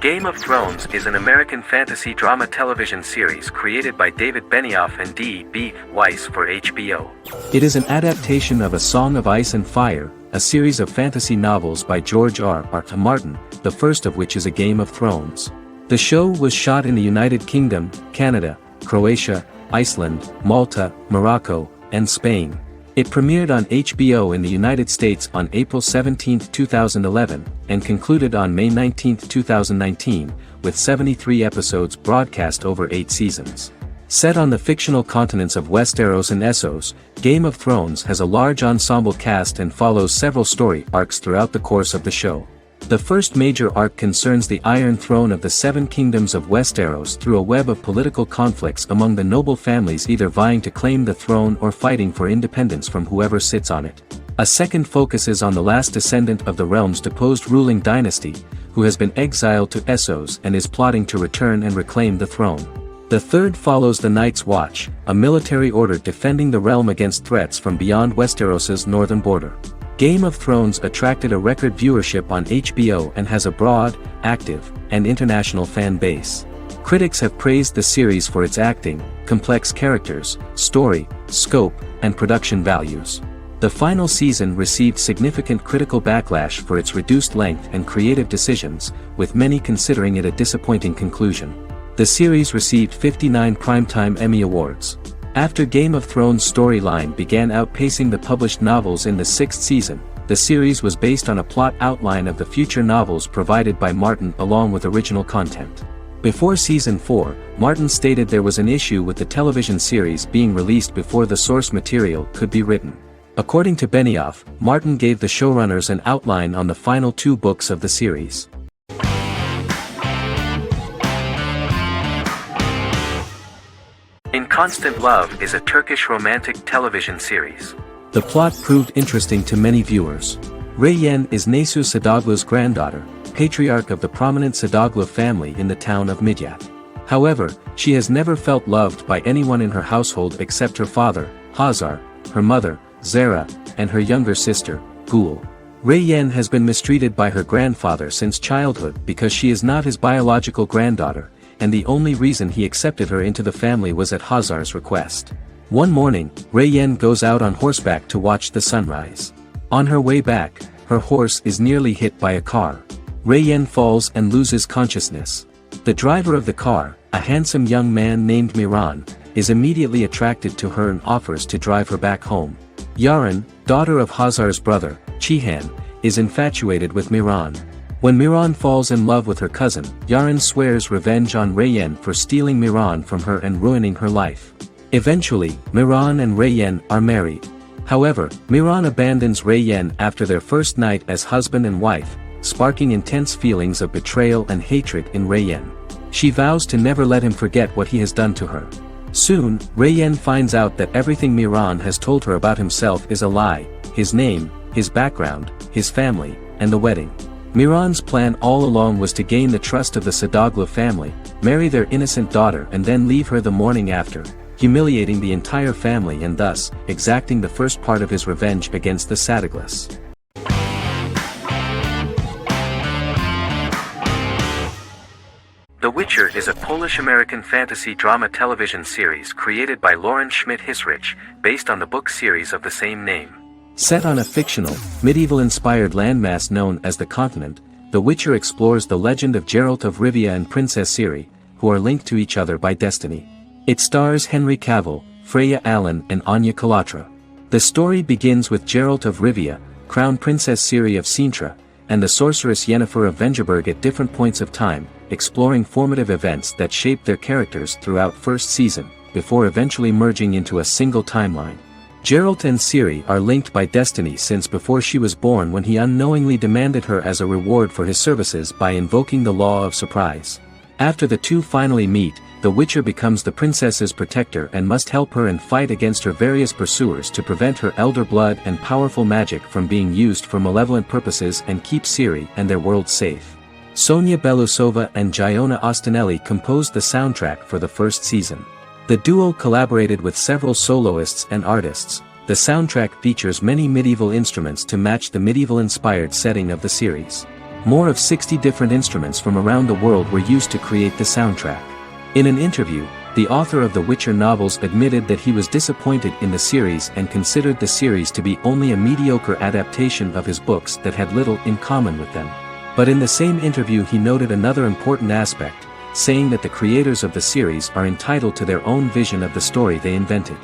Game of Thrones is an American fantasy drama television series created by David Benioff and D.B. Weiss for HBO. It is an adaptation of A Song of Ice and Fire, a series of fantasy novels by George R.R. Martin, the first of which is A Game of Thrones. The show was shot in the United Kingdom, Canada, Croatia, Iceland, Malta, Morocco, and Spain. It premiered on HBO in the United States on April 17, 2011, and concluded on May 19, 2019, with 73 episodes broadcast over 8 seasons. Set on the fictional continents of Westeros and Essos, Game of Thrones has a large ensemble cast and follows several story arcs throughout the course of the show. The first major arc concerns the Iron Throne of the Seven Kingdoms of Westeros through a web of political conflicts among the noble families either vying to claim the throne or fighting for independence from whoever sits on it. A second focuses on the last descendant of the realm's deposed ruling dynasty, who has been exiled to Essos and is plotting to return and reclaim the throne. The third follows the Night's Watch, a military order defending the realm against threats from beyond Westeros's northern border. Game of Thrones attracted a record viewership on HBO and has a broad, active, and international fan base. Critics have praised the series for its acting, complex characters, story, scope, and production values. The final season received significant critical backlash for its reduced length and creative decisions, with many considering it a disappointing conclusion. The series received 59 Primetime Emmy Awards. After Game of Thrones' storyline began outpacing the published novels in the 6th season, the series was based on a plot outline of the future novels provided by Martin along with original content. Before Season 4, Martin stated there was an issue with the television series being released before the source material could be written. According to Benioff, Martin gave the showrunners an outline on the final 2 books of the series. In Constant Love is a Turkish romantic television series. The plot proved interesting to many viewers. Reyyen is Nesu Sadoglu's granddaughter, patriarch of the prominent Sadoglu family in the town of Midyat. However, she has never felt loved by anyone in her household except her father, Hazar, her mother, Zara, and her younger sister, Gul. Reyyen has been mistreated by her grandfather since childhood because she is not his biological granddaughter, and the only reason he accepted her into the family was at Hazar's request. One morning, Reyyen goes out on horseback to watch the sunrise. On her way back, her horse is nearly hit by a car. Reyyen falls and loses consciousness. The driver of the car, a handsome young man named Miran, is immediately attracted to her and offers to drive her back home. Yaren, daughter of Hazar's brother, Chihan, is infatuated with Miran. When Miran falls in love with her cousin, Yaren swears revenge on Reyyen for stealing Miran from her and ruining her life. Eventually, Miran and Reyyen are married. However, Miran abandons Reyyen after their first night as husband and wife, sparking intense feelings of betrayal and hatred in Reyyen. She vows to never let him forget what he has done to her. Soon, Reyyen finds out that everything Miran has told her about himself is a lie: his name, his background, his family, and the wedding. Miran's plan all along was to gain the trust of the Sadoglu family, marry their innocent daughter and then leave her the morning after, humiliating the entire family and thus, exacting the first part of his revenge against the Sadoglas. The Witcher is a Polish-American fantasy drama television series created by Lauren Schmidt-Hissrich, based on the book series of the same name. Set on a fictional, medieval-inspired landmass known as the Continent, The Witcher explores the legend of Geralt of Rivia and Princess Ciri, who are linked to each other by destiny. It stars Henry Cavill, Freya Allan and Anya Chalotra. The story begins with Geralt of Rivia, Crown Princess Ciri of Sintra, and the sorceress Yennefer of Vengerberg at different points of time, exploring formative events that shape their characters throughout first season, before eventually merging into a single timeline. Geralt and Ciri are linked by destiny since before she was born when he unknowingly demanded her as a reward for his services by invoking the law of surprise. After the two finally meet, the Witcher becomes the princess's protector and must help her and fight against her various pursuers to prevent her elder blood and powerful magic from being used for malevolent purposes and keep Ciri and their world safe. Sonia Belousova and Giona Ostinelli composed the soundtrack for the first season. The duo collaborated with several soloists and artists. The soundtrack features many medieval instruments to match the medieval-inspired setting of the series. More of 60 different instruments from around the world were used to create the soundtrack. In an interview, the author of the Witcher novels admitted that he was disappointed in the series and considered the series to be only a mediocre adaptation of his books that had little in common with them. But in the same interview he noted another important aspect, saying that the creators of the series are entitled to their own vision of the story they invented.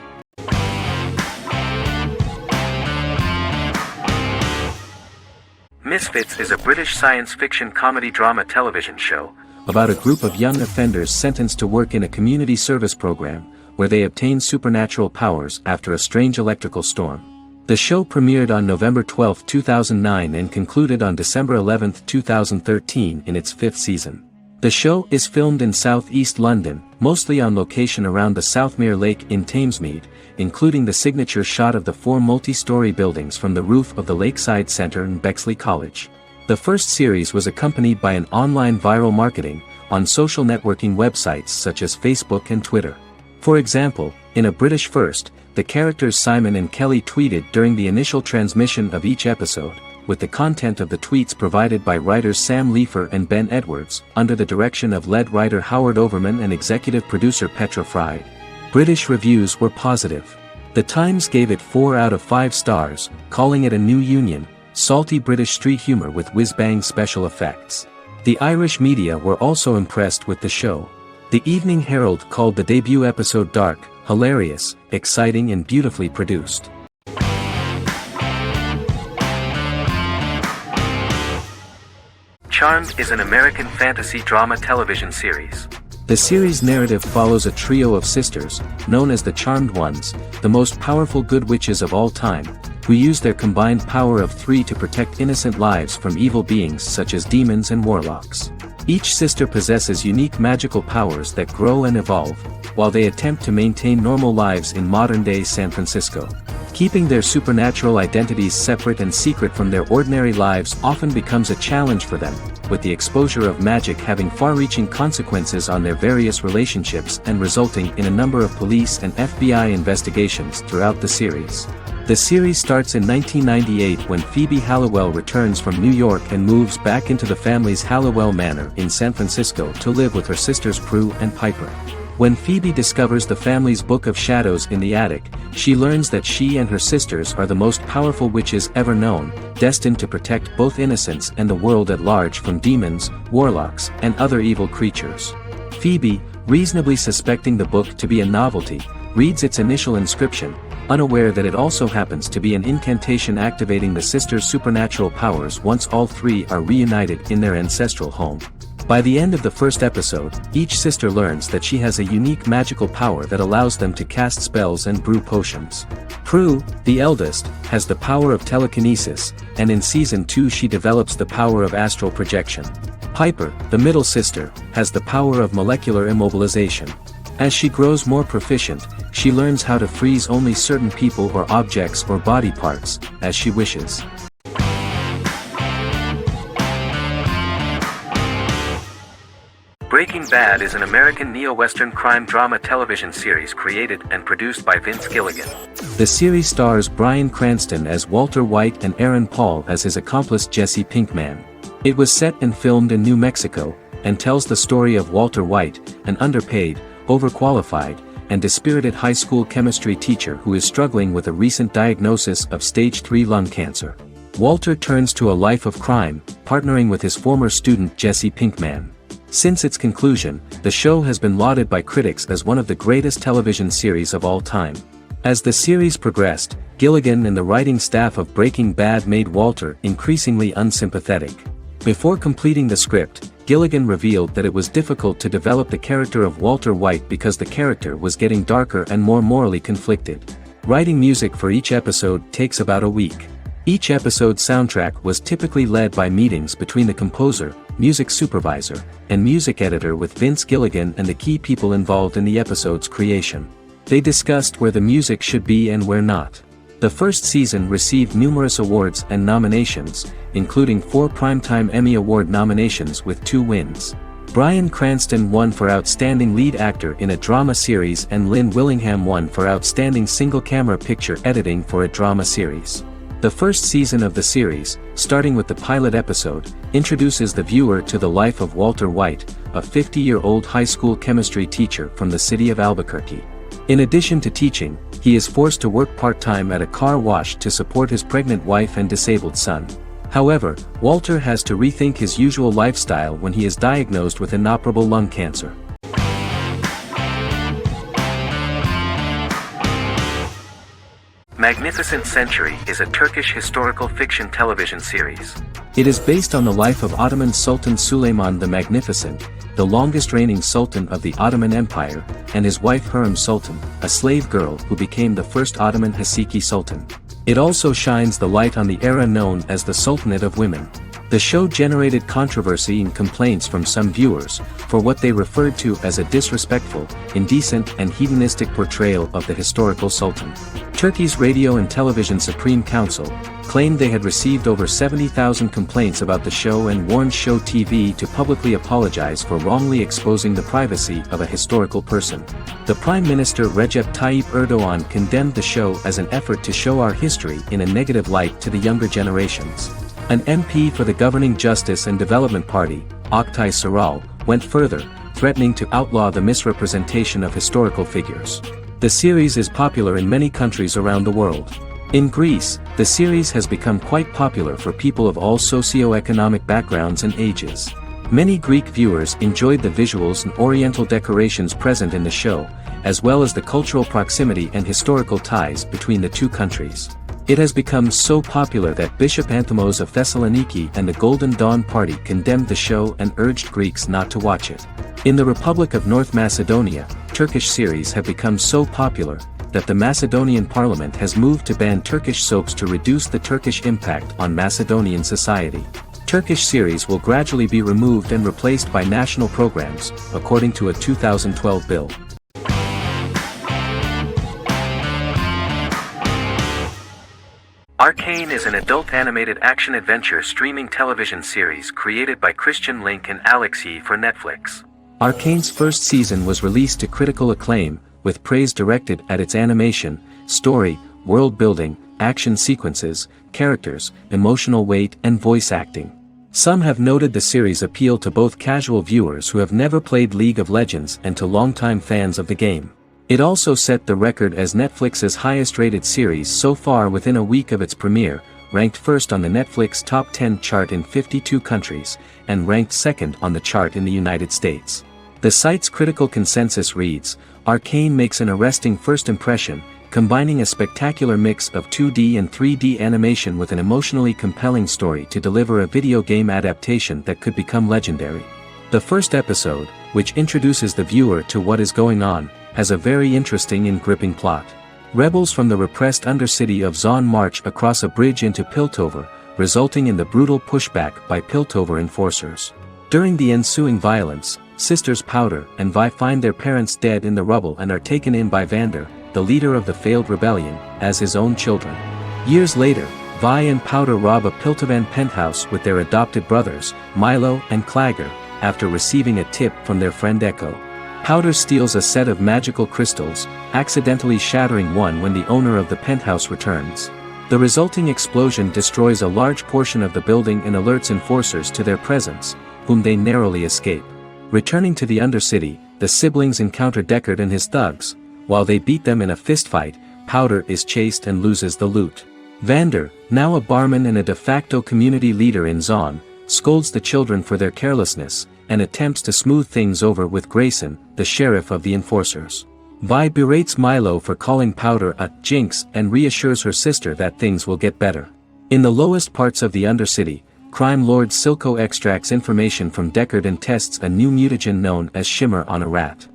Misfits is a British science fiction comedy drama television show about a group of young offenders sentenced to work in a community service program, where they obtain supernatural powers after a strange electrical storm. The show premiered on November 12, 2009 and concluded on December 11, 2013 in its fifth season. The show is filmed in southeast London, mostly on location around the Southmere Lake in Thamesmead, including the signature shot of the four multi-story buildings from the roof of the Lakeside Centre in Bexley College. The first series was accompanied by an online viral marketing on social networking websites such as Facebook and Twitter. For example, in a British first, the characters Simon and Kelly tweeted during the initial transmission of each episode, with the content of the tweets provided by writers Sam Leifer and Ben Edwards, under the direction of lead writer Howard Overman and executive producer Petra Fried. British reviews were positive. The Times gave it 4 out of 5 stars, calling it a new union, salty British street humour with whiz-bang special effects. The Irish media were also impressed with the show. The Evening Herald called the debut episode dark, hilarious, exciting and beautifully produced. Charmed is an American fantasy drama television series. The series' narrative follows a trio of sisters, known as the Charmed Ones, the most powerful good witches of all time, who use their combined power of 3 to protect innocent lives from evil beings such as demons and warlocks. Each sister possesses unique magical powers that grow and evolve, while they attempt to maintain normal lives in modern-day San Francisco. Keeping their supernatural identities separate and secret from their ordinary lives often becomes a challenge for them, with the exposure of magic having far-reaching consequences on their various relationships and resulting in a number of police and FBI investigations throughout the series. The series starts in 1998 when Phoebe Halliwell returns from New York and moves back into the family's Halliwell Manor in San Francisco to live with her sisters Prue and Piper. When Phoebe discovers the family's Book of Shadows in the attic, she learns that she and her sisters are the most powerful witches ever known, destined to protect both innocents and the world at large from demons, warlocks, and other evil creatures. Phoebe, reasonably suspecting the book to be a novelty, reads its initial inscription, unaware that it also happens to be an incantation activating the sisters' supernatural powers once all 3 are reunited in their ancestral home. By the end of the first episode, each sister learns that she has a unique magical power that allows them to cast spells and brew potions. Prue, the eldest, has the power of telekinesis, and in Season 2 she develops the power of astral projection. Piper, the middle sister, has the power of molecular immobilization. As she grows more proficient, she learns how to freeze only certain people or objects or body parts, as she wishes. Bad is an American neo-Western crime drama television series created and produced by Vince Gilligan. The series stars Bryan Cranston as Walter White and Aaron Paul as his accomplice Jesse Pinkman. It was set and filmed in New Mexico, and tells the story of Walter White, an underpaid, overqualified, and dispirited high school chemistry teacher who is struggling with a recent diagnosis of stage 3 lung cancer. Walter turns to a life of crime, partnering with his former student Jesse Pinkman. Since its conclusion, the show has been lauded by critics as one of the greatest television series of all time. As the series progressed, Gilligan and the writing staff of Breaking Bad made Walter increasingly unsympathetic. Before completing the script, Gilligan revealed that it was difficult to develop the character of Walter White because the character was getting darker and more morally conflicted. Writing music for each episode takes about a week. Each episode's soundtrack was typically led by meetings between the composer, music supervisor, and music editor with Vince Gilligan and the key people involved in the episode's creation. They discussed where the music should be and where not. The first season received numerous awards and nominations, including 4 Primetime Emmy Award nominations with 2 wins. Bryan Cranston won for Outstanding Lead Actor in a Drama Series and Lynn Willingham won for Outstanding Single-Camera Picture Editing for a Drama Series. The first season of the series, starting with the pilot episode, introduces the viewer to the life of Walter White, a 50-year-old high school chemistry teacher from the city of Albuquerque. In addition to teaching, he is forced to work part-time at a car wash to support his pregnant wife and disabled son. However, Walter has to rethink his usual lifestyle when he is diagnosed with inoperable lung cancer. Magnificent Century is a Turkish historical fiction television series. It is based on the life of Ottoman Sultan Süleyman the Magnificent, the longest reigning sultan of the Ottoman Empire, and his wife Hürrem Sultan, a slave girl who became the first Ottoman Haseki Sultan. It also shines the light on the era known as the Sultanate of Women. The show generated controversy and complaints from some viewers, for what they referred to as a disrespectful, indecent and hedonistic portrayal of the historical sultan. Turkey's Radio and Television Supreme Council claimed they had received over 70,000 complaints about the show and warned Show TV to publicly apologize for wrongly exposing the privacy of a historical person. The Prime Minister Recep Tayyip Erdoğan condemned the show as an effort to show our history in a negative light to the younger generations. An MP for the governing Justice and Development Party, Oktay Saral, went further, threatening to outlaw the misrepresentation of historical figures. The series is popular in many countries around the world. In Greece, the series has become quite popular for people of all socio-economic backgrounds and ages. Many Greek viewers enjoyed the visuals and oriental decorations present in the show, as well as the cultural proximity and historical ties between the two countries. It has become so popular that Bishop Anthimos of Thessaloniki and the Golden Dawn Party condemned the show and urged Greeks not to watch it. In the Republic of North Macedonia, Turkish series have become so popular that the Macedonian parliament has moved to ban Turkish soaps to reduce the Turkish impact on Macedonian society. Turkish series will gradually be removed and replaced by national programs, according to a 2012 bill. Arcane is an adult animated action-adventure streaming television series created by Christian Link and Alex Yee for Netflix. Arcane's first season was released to critical acclaim, with praise directed at its animation, story, world building, action sequences, characters, emotional weight and voice acting. Some have noted the series appeal to both casual viewers who have never played League of Legends and to longtime fans of the game. It also set the record as Netflix's highest-rated series so far within a week of its premiere, ranked first on the Netflix Top 10 chart in 52 countries, and ranked second on the chart in the United States. The site's critical consensus reads, "Arcane makes an arresting first impression, combining a spectacular mix of 2D and 3D animation with an emotionally compelling story to deliver a video game adaptation that could become legendary." The first episode, which introduces the viewer to what is going on, has a very interesting and gripping plot. Rebels from the repressed undercity of Zon march across a bridge into Piltover, resulting in the brutal pushback by Piltover enforcers. During the ensuing violence, sisters Powder and Vi find their parents dead in the rubble and are taken in by Vander, the leader of the failed rebellion, as his own children. Years later, Vi and Powder rob a Piltovan penthouse with their adopted brothers, Milo and Clagger, after receiving a tip from their friend Echo. Powder steals a set of magical crystals, accidentally shattering one when the owner of the penthouse returns. The resulting explosion destroys a large portion of the building and alerts enforcers to their presence, whom they narrowly escape. Returning to the Undercity, the siblings encounter Deckard and his thugs. While they beat them in a fistfight, Powder is chased and loses the loot. Vander, now a barman and a de facto community leader in Zon, scolds the children for their carelessness, and attempts to smooth things over with Grayson, the sheriff of the enforcers. Vi berates Milo for calling Powder a jinx and reassures her sister that things will get better. In the lowest parts of the Undercity, crime lord Silco extracts information from Deckard and tests a new mutagen known as Shimmer on a rat.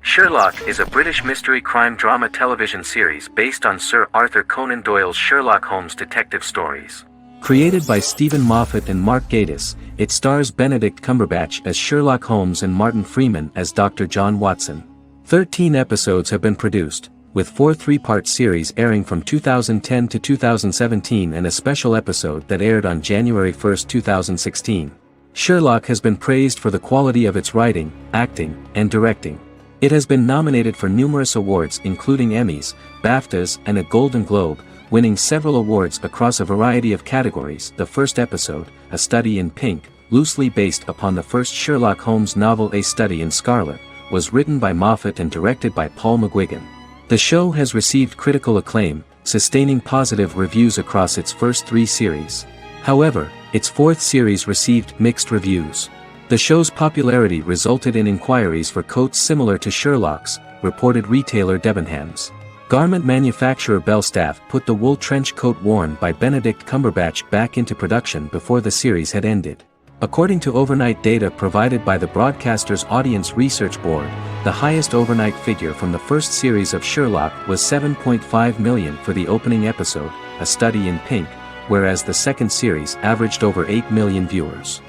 Sherlock is a British mystery crime drama television series based on Sir Arthur Conan Doyle's Sherlock Holmes detective stories. Created by Stephen Moffat and Mark Gatiss, it stars Benedict Cumberbatch as Sherlock Holmes and Martin Freeman as Dr. John Watson. 13 episodes have been produced, with 4 three-part series airing from 2010 to 2017 and a special episode that aired on January 1, 2016. Sherlock has been praised for the quality of its writing, acting, and directing. It has been nominated for numerous awards including Emmys, BAFTAs, and a Golden Globe, winning several awards across a variety of categories. The first episode, A Study in Pink, loosely based upon the first Sherlock Holmes novel A Study in Scarlet, was written by Moffat and directed by Paul McGuigan. The show has received critical acclaim, sustaining positive reviews across its first 3 series. However, its 4th series received mixed reviews. The show's popularity resulted in inquiries for coats similar to Sherlock's, reported retailer Debenhams. Garment manufacturer Belstaff put the wool trench coat worn by Benedict Cumberbatch back into production before the series had ended. According to overnight data provided by the broadcaster's Audience Research Board, the highest overnight figure from the first series of Sherlock was 7.5 million for the opening episode, A Study in Pink, whereas the second series averaged over 8 million viewers.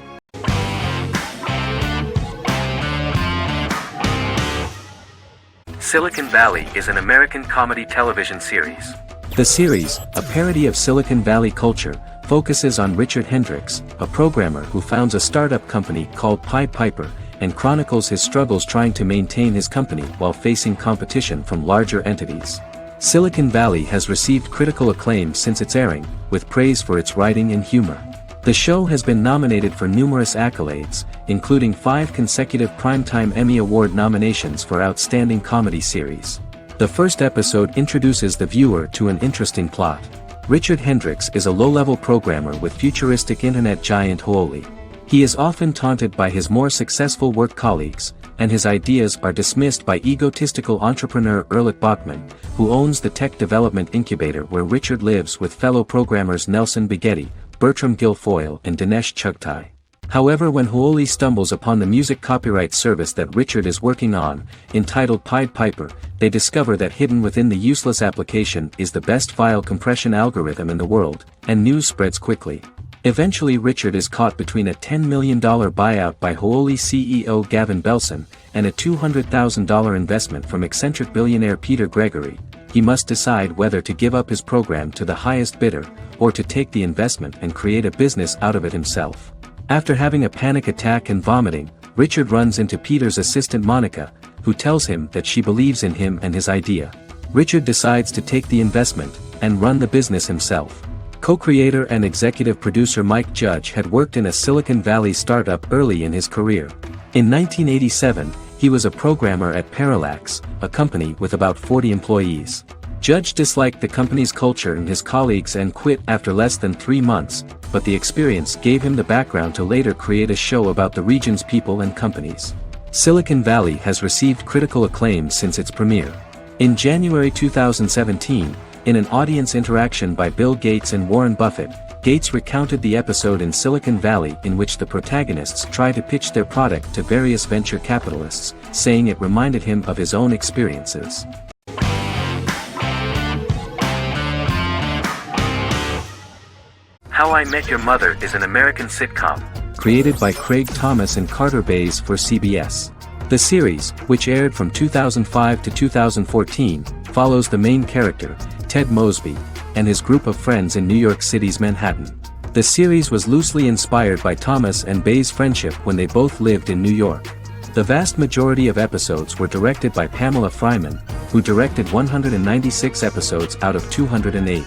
Silicon Valley is an American comedy television series. The series, a parody of Silicon Valley culture, focuses on Richard Hendricks, a programmer who founds a startup company called Pied Piper, and chronicles his struggles trying to maintain his company while facing competition from larger entities. Silicon Valley has received critical acclaim since its airing, with praise for its writing and humor. The show has been nominated for numerous accolades, including 5 consecutive Primetime Emmy Award nominations for Outstanding Comedy Series. The first episode introduces the viewer to an interesting plot. Richard Hendricks is a low-level programmer with futuristic internet giant Huoli. He is often taunted by his more successful work colleagues, and his ideas are dismissed by egotistical entrepreneur Erlich Bachman, who owns the tech development incubator where Richard lives with fellow programmers Nelson Bighetti, Bertram Guilfoyle and Dinesh Chugtai. However, when Huoli stumbles upon the music copyright service that Richard is working on, entitled Pied Piper, they discover that hidden within the useless application is the best file compression algorithm in the world, and news spreads quickly. Eventually Richard is caught between a $10 million buyout by Huoli CEO Gavin Belson, and a $200,000 investment from eccentric billionaire Peter Gregory. He must decide whether to give up his program to the highest bidder, or to take the investment and create a business out of it himself. After having a panic attack and vomiting, Richard runs into Peter's assistant Monica, who tells him that she believes in him and his idea. Richard decides to take the investment, and run the business himself. Co-creator and executive producer Mike Judge had worked in a Silicon Valley startup early in his career. In 1987, he was a programmer at Parallax, a company with about 40 employees. Judge disliked the company's culture and his colleagues and quit after less than 3 months, but the experience gave him the background to later create a show about the region's people and companies. Silicon Valley has received critical acclaim since its premiere. In January 2017, in an audience interaction by Bill Gates and Warren Buffett, Gates recounted the episode in Silicon Valley in which the protagonists try to pitch their product to various venture capitalists, saying it reminded him of his own experiences. How I Met Your Mother is an American sitcom. Created by Craig Thomas and Carter Bays for CBS. The series, which aired from 2005 to 2014, follows the main character, Ted Mosby, and his group of friends in New York City's Manhattan. The series was loosely inspired by Thomas and Bay's friendship when they both lived in New York. The vast majority of episodes were directed by Pamela Fryman, who directed 196 episodes out of 208.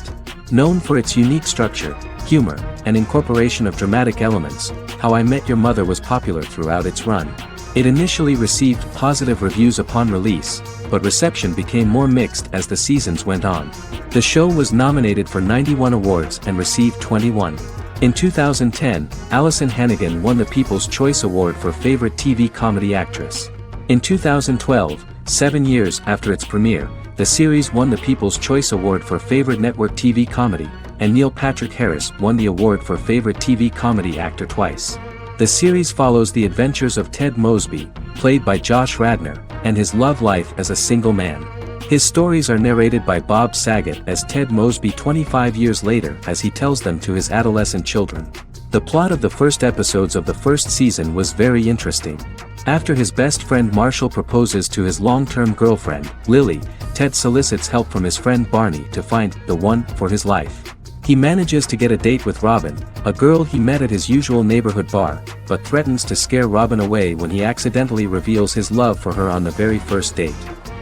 Known for its unique structure, humor, and incorporation of dramatic elements, How I Met Your Mother was popular throughout its run. It initially received positive reviews upon release, but reception became more mixed as the seasons went on. The show was nominated for 91 awards and received 21. In 2010, Alyson Hannigan won the People's Choice Award for Favorite TV Comedy Actress. In 2012, 7 years after its premiere, the series won the People's Choice Award for Favorite Network TV Comedy, and Neil Patrick Harris won the award for Favorite TV Comedy Actor twice. The series follows the adventures of Ted Mosby, played by Josh Radnor, and his love life as a single man. His stories are narrated by Bob Saget as Ted Mosby 25 years later as he tells them to his adolescent children. The plot of the first episodes of the first season was very interesting. After his best friend Marshall proposes to his long-term girlfriend, Lily, Ted solicits help from his friend Barney to find the one for his life. He manages to get a date with Robin, a girl he met at his usual neighborhood bar, but threatens to scare Robin away when he accidentally reveals his love for her on the very first date.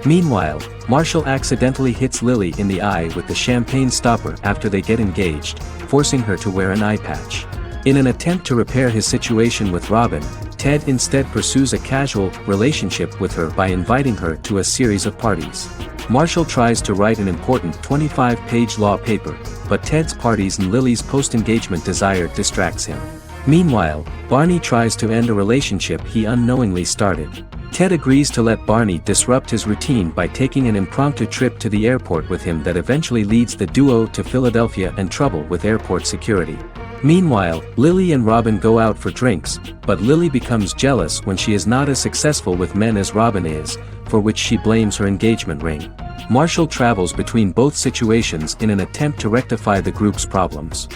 Meanwhile, Marshall accidentally hits Lily in the eye with the champagne stopper after they get engaged, forcing her to wear an eye patch. In an attempt to repair his situation with Robin, Ted instead pursues a casual relationship with her by inviting her to a series of parties. Marshall tries to write an important 25-page law paper, but Ted's parties and Lily's post-engagement desire distracts him. Meanwhile, Barney tries to end a relationship he unknowingly started. Ted agrees to let Barney disrupt his routine by taking an impromptu trip to the airport with him that eventually leads the duo to Philadelphia and trouble with airport security. Meanwhile, Lily and Robin go out for drinks, but Lily becomes jealous when she is not as successful with men as Robin is, for which she blames her engagement ring. Marshall travels between both situations in an attempt to rectify the group's problems.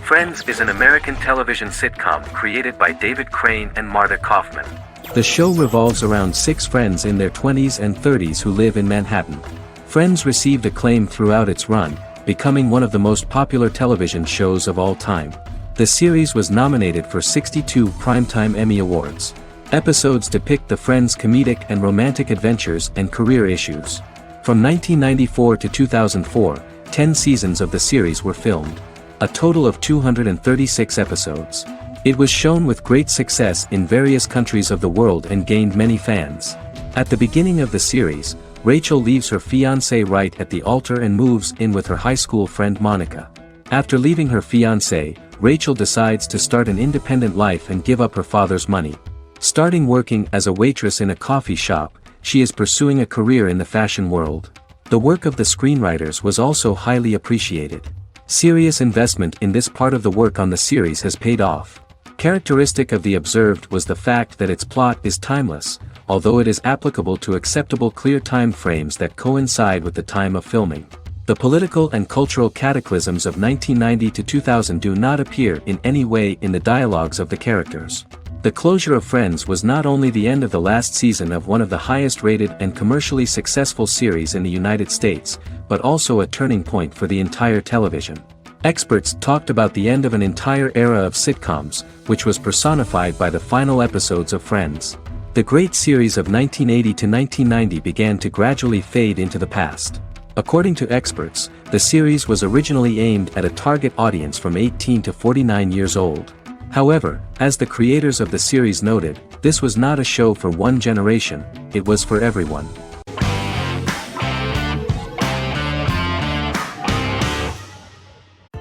Friends is an American television sitcom created by David Crane and Marta Kaufman. The show revolves around 6 friends in their 20s and 30s who live in Manhattan. Friends received acclaim throughout its run, becoming one of the most popular television shows of all time. The series was nominated for 62 Primetime Emmy Awards. Episodes depict the friends' comedic and romantic adventures and career issues. From 1994 to 2004, 10 seasons of the series were filmed. A total of 236 episodes. It was shown with great success in various countries of the world and gained many fans. At the beginning of the series, Rachel leaves her fiancé right at the altar and moves in with her high school friend Monica. After leaving her fiancé, Rachel decides to start an independent life and give up her father's money. Starting working as a waitress in a coffee shop, she is pursuing a career in the fashion world. The work of the screenwriters was also highly appreciated. Serious investment in this part of the work on the series has paid off. Characteristic of The Observed was the fact that its plot is timeless, although it is applicable to acceptable clear time frames that coincide with the time of filming. The political and cultural cataclysms of 1990 to 2000 do not appear in any way in the dialogues of the characters. The closure of Friends was not only the end of the last season of one of the highest-rated and commercially successful series in the United States, but also a turning point for the entire television. Experts talked about the end of an entire era of sitcoms, which was personified by the final episodes of Friends. The great series of 1980 to 1990 began to gradually fade into the past. According to experts, the series was originally aimed at a target audience from 18 to 49 years old. However, as the creators of the series noted, this was not a show for one generation, it was for everyone.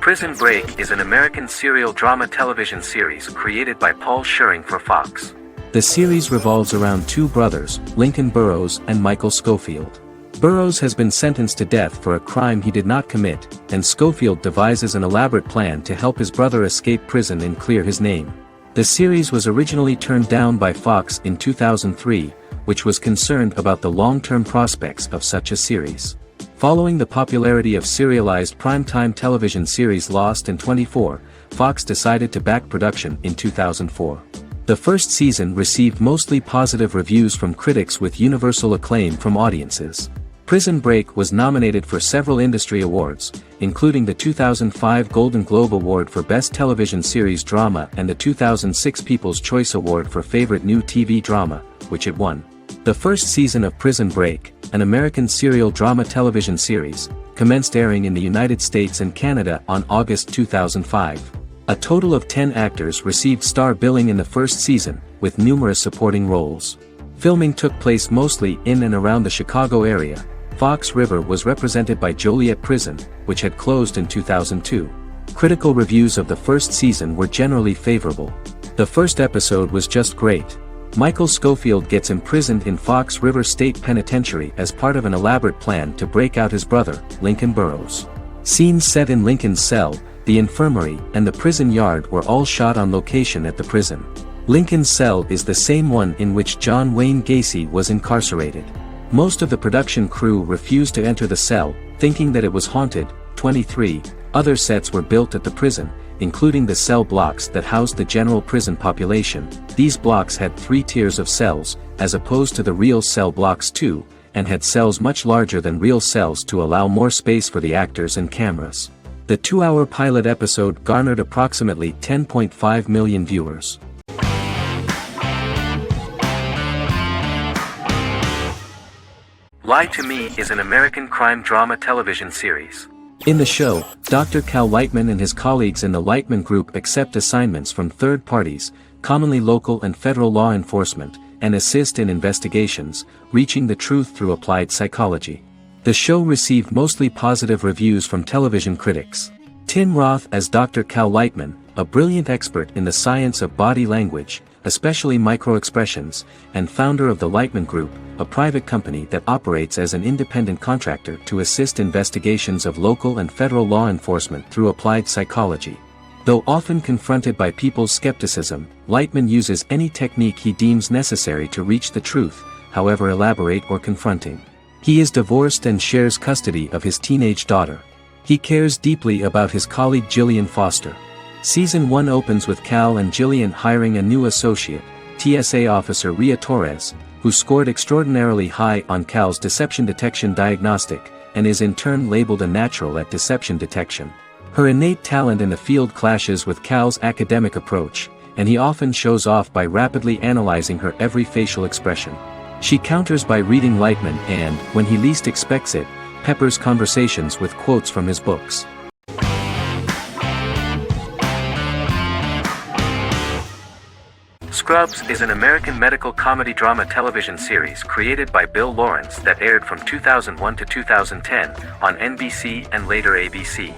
Prison Break is an American serial drama television series created by Paul Schering for Fox. The series revolves around 2 brothers, Lincoln Burrows and Michael Schofield. Burrows has been sentenced to death for a crime he did not commit, and Schofield devises an elaborate plan to help his brother escape prison and clear his name. The series was originally turned down by Fox in 2003, which was concerned about the long-term prospects of such a series. Following the popularity of serialized primetime television series Lost and 24, Fox decided to back production in 2004. The first season received mostly positive reviews from critics with universal acclaim from audiences. Prison Break was nominated for several industry awards, including the 2005 Golden Globe Award for Best Television Series Drama and the 2006 People's Choice Award for Favorite New TV Drama, which it won. The first season of Prison Break, an American serial drama television series, commenced airing in the United States and Canada on August 2005. A total of 10 actors received star billing in the first season, with numerous supporting roles. Filming took place mostly in and around the Chicago area. Fox River was represented by Joliet Prison, which had closed in 2002. Critical reviews of the first season were generally favorable. The first episode was just great. Michael Scofield gets imprisoned in Fox River State Penitentiary as part of an elaborate plan to break out his brother, Lincoln Burrows. Scenes set in Lincoln's cell, the infirmary, and the prison yard were all shot on location at the prison. Lincoln's cell is the same one in which John Wayne Gacy was incarcerated. Most of the production crew refused to enter the cell, thinking that it was haunted. 23 other sets were built at the prison, including the cell blocks that housed the general prison population. These blocks had 3 tiers of cells, as opposed to the real cell blocks 2, and had cells much larger than real cells to allow more space for the actors and cameras. The 2-hour pilot episode garnered approximately 10.5 million viewers. Lie to Me is an American crime drama television series. In the show, Dr. Cal Lightman and his colleagues in the Lightman Group accept assignments from third parties, commonly local and federal law enforcement, and assist in investigations, reaching the truth through applied psychology. The show received mostly positive reviews from television critics. Tim Roth as Dr. Cal Lightman, a brilliant expert in the science of body language, especially microexpressions, and founder of the Lightman Group, a private company that operates as an independent contractor to assist investigations of local and federal law enforcement through applied psychology. Though often confronted by people's skepticism, Lightman uses any technique he deems necessary to reach the truth, however elaborate or confronting. He is divorced and shares custody of his teenage daughter. He cares deeply about his colleague Gillian Foster. Season 1 opens with Cal and Gillian hiring a new associate, TSA officer Rhea Torres, who scored extraordinarily high on Cal's deception detection diagnostic, and is in turn labeled a natural at deception detection. Her innate talent in the field clashes with Cal's academic approach, and he often shows off by rapidly analyzing her every facial expression. She counters by reading Lightman and, when he least expects it, peppers conversations with quotes from his books. Scrubs is an American medical comedy drama television series created by Bill Lawrence that aired from 2001 to 2010 on NBC and later ABC.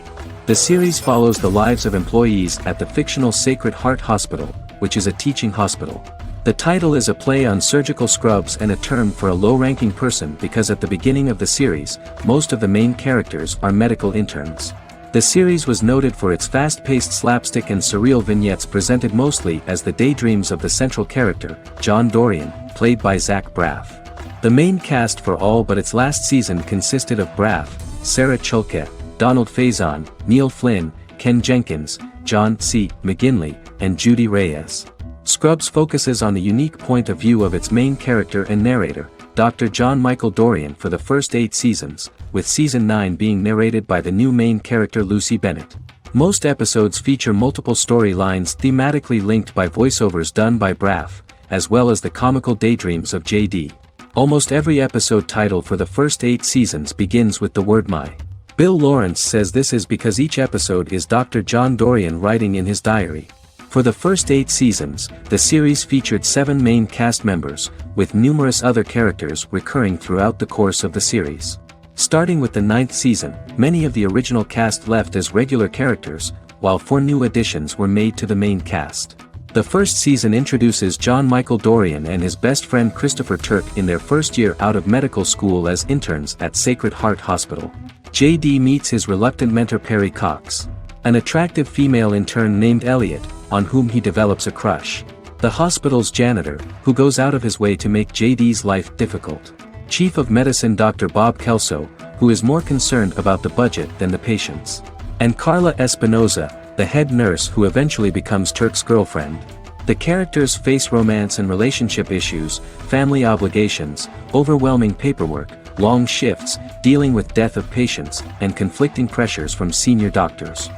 The series follows the lives of employees at the fictional Sacred Heart Hospital, which is a teaching hospital. The title is a play on surgical scrubs and a term for a low-ranking person because at the beginning of the series, most of the main characters are medical interns. The series was noted for its fast-paced slapstick and surreal vignettes presented mostly as the daydreams of the central character, John Dorian, played by Zach Braff. The main cast for all but its last season consisted of Braff, Sarah Chulke, Donald Faison, Neil Flynn, Ken Jenkins, John C. McGinley, and Judy Reyes. Scrubs focuses on the unique point of view of its main character and narrator, Dr. John Michael Dorian for the first 8 seasons, with season 9 being narrated by the new main character Lucy Bennett. Most episodes feature multiple storylines thematically linked by voiceovers done by Braff, as well as the comical daydreams of JD. Almost every episode title for the first 8 seasons begins with the word my. Bill Lawrence says this is because each episode is Dr. John Dorian writing in his diary. For the first 8 seasons, the series featured 7 main cast members, with numerous other characters recurring throughout the course of the series. Starting with the 9th season, many of the original cast left as regular characters, while 4 new additions were made to the main cast. The first season introduces John Michael Dorian and his best friend Christopher Turk in their first year out of medical school as interns at Sacred Heart Hospital. JD meets his reluctant mentor Perry Cox, an attractive female intern named Elliot, on whom he develops a crush. The hospital's janitor, who goes out of his way to make JD's life difficult. Chief of Medicine Dr. Bob Kelso, who is more concerned about the budget than the patients. And Carla Espinoza, the head nurse who eventually becomes Turk's girlfriend. The characters face romance and relationship issues, family obligations, overwhelming paperwork, long shifts, dealing with death of patients, and conflicting pressures from senior doctors.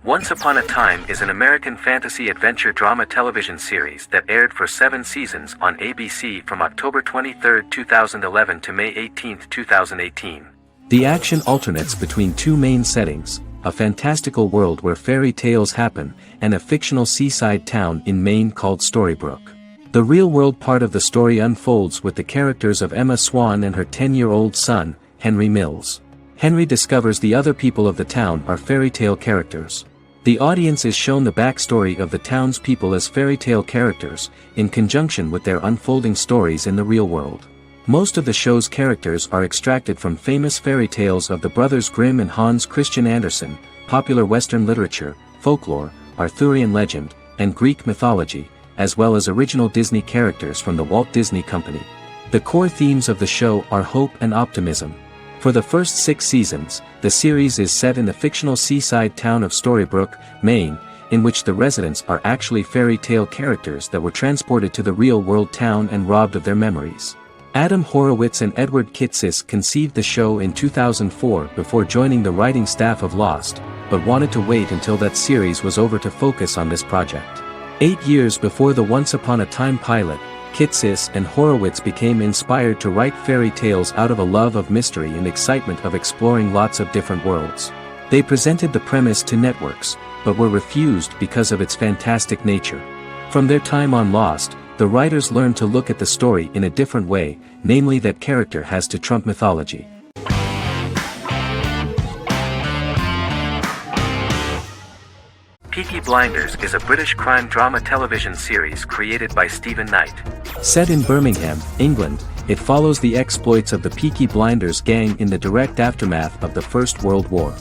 Once Upon a Time is an American fantasy adventure drama television series that aired for 7 seasons on ABC from October 23, 2011 to May 18, 2018. The action alternates between two main settings, a fantastical world where fairy tales happen, and a fictional seaside town in Maine called Storybrooke. The real-world part of the story unfolds with the characters of Emma Swan and her 10-year-old son, Henry Mills. Henry discovers the other people of the town are fairy tale characters. The audience is shown the backstory of the townspeople as fairy tale characters, in conjunction with their unfolding stories in the real world. Most of the show's characters are extracted from famous fairy tales of the Brothers Grimm and Hans Christian Andersen, popular Western literature, folklore, Arthurian legend, and Greek mythology, as well as original Disney characters from the Walt Disney Company. The core themes of the show are hope and optimism. For the first 6 seasons, the series is set in the fictional seaside town of Storybrooke, Maine, in which the residents are actually fairy tale characters that were transported to the real-world town and robbed of their memories. Adam Horowitz and Edward Kitsis conceived the show in 2004 before joining the writing staff of Lost, but wanted to wait until that series was over to focus on this project. 8 years before the Once Upon a Time pilot, Kitsis and Horowitz became inspired to write fairy tales out of a love of mystery and excitement of exploring lots of different worlds. They presented the premise to networks, but were refused because of its fantastic nature. From their time on Lost, the writers learned to look at the story in a different way, namely that character has to trump mythology. Peaky Blinders is a British crime drama television series created by Stephen Knight. Set in Birmingham, England, it follows the exploits of the Peaky Blinders gang in the direct aftermath of the First World War.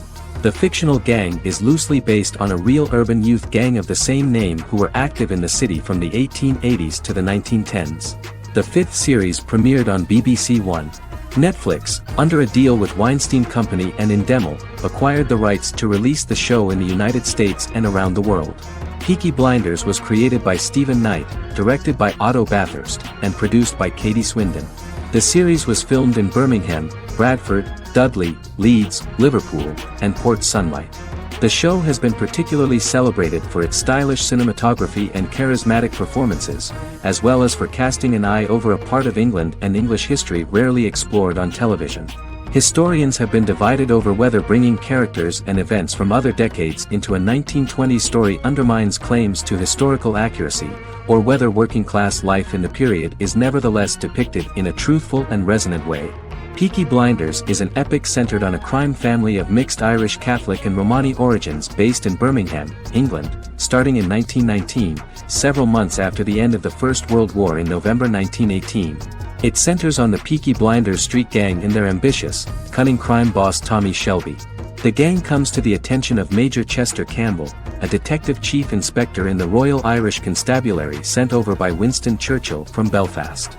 The fictional gang is loosely based on a real urban youth gang of the same name who were active in the city from the 1880s to the 1910s. The 5th series premiered on BBC One. Netflix, under a deal with Weinstein Company and Endemol, acquired the rights to release the show in the United States and around the world. Peaky Blinders was created by Stephen Knight, directed by Otto Bathurst, and produced by Katie Swindon. The series was filmed in Birmingham, Bradford, Dudley, Leeds, Liverpool, and Port Sunlight. The show has been particularly celebrated for its stylish cinematography and charismatic performances, as well as for casting an eye over a part of England and English history rarely explored on television. Historians have been divided over whether bringing characters and events from other decades into a 1920s story undermines claims to historical accuracy, or whether working-class life in the period is nevertheless depicted in a truthful and resonant way. Peaky Blinders is an epic centered on a crime family of mixed Irish Catholic and Romani origins based in Birmingham, England, starting in 1919, several months after the end of the First World War in November 1918. It centers on the Peaky Blinders street gang and their ambitious, cunning crime boss Tommy Shelby. The gang comes to the attention of Major Chester Campbell, a detective chief inspector in the Royal Irish Constabulary sent over by Winston Churchill from Belfast.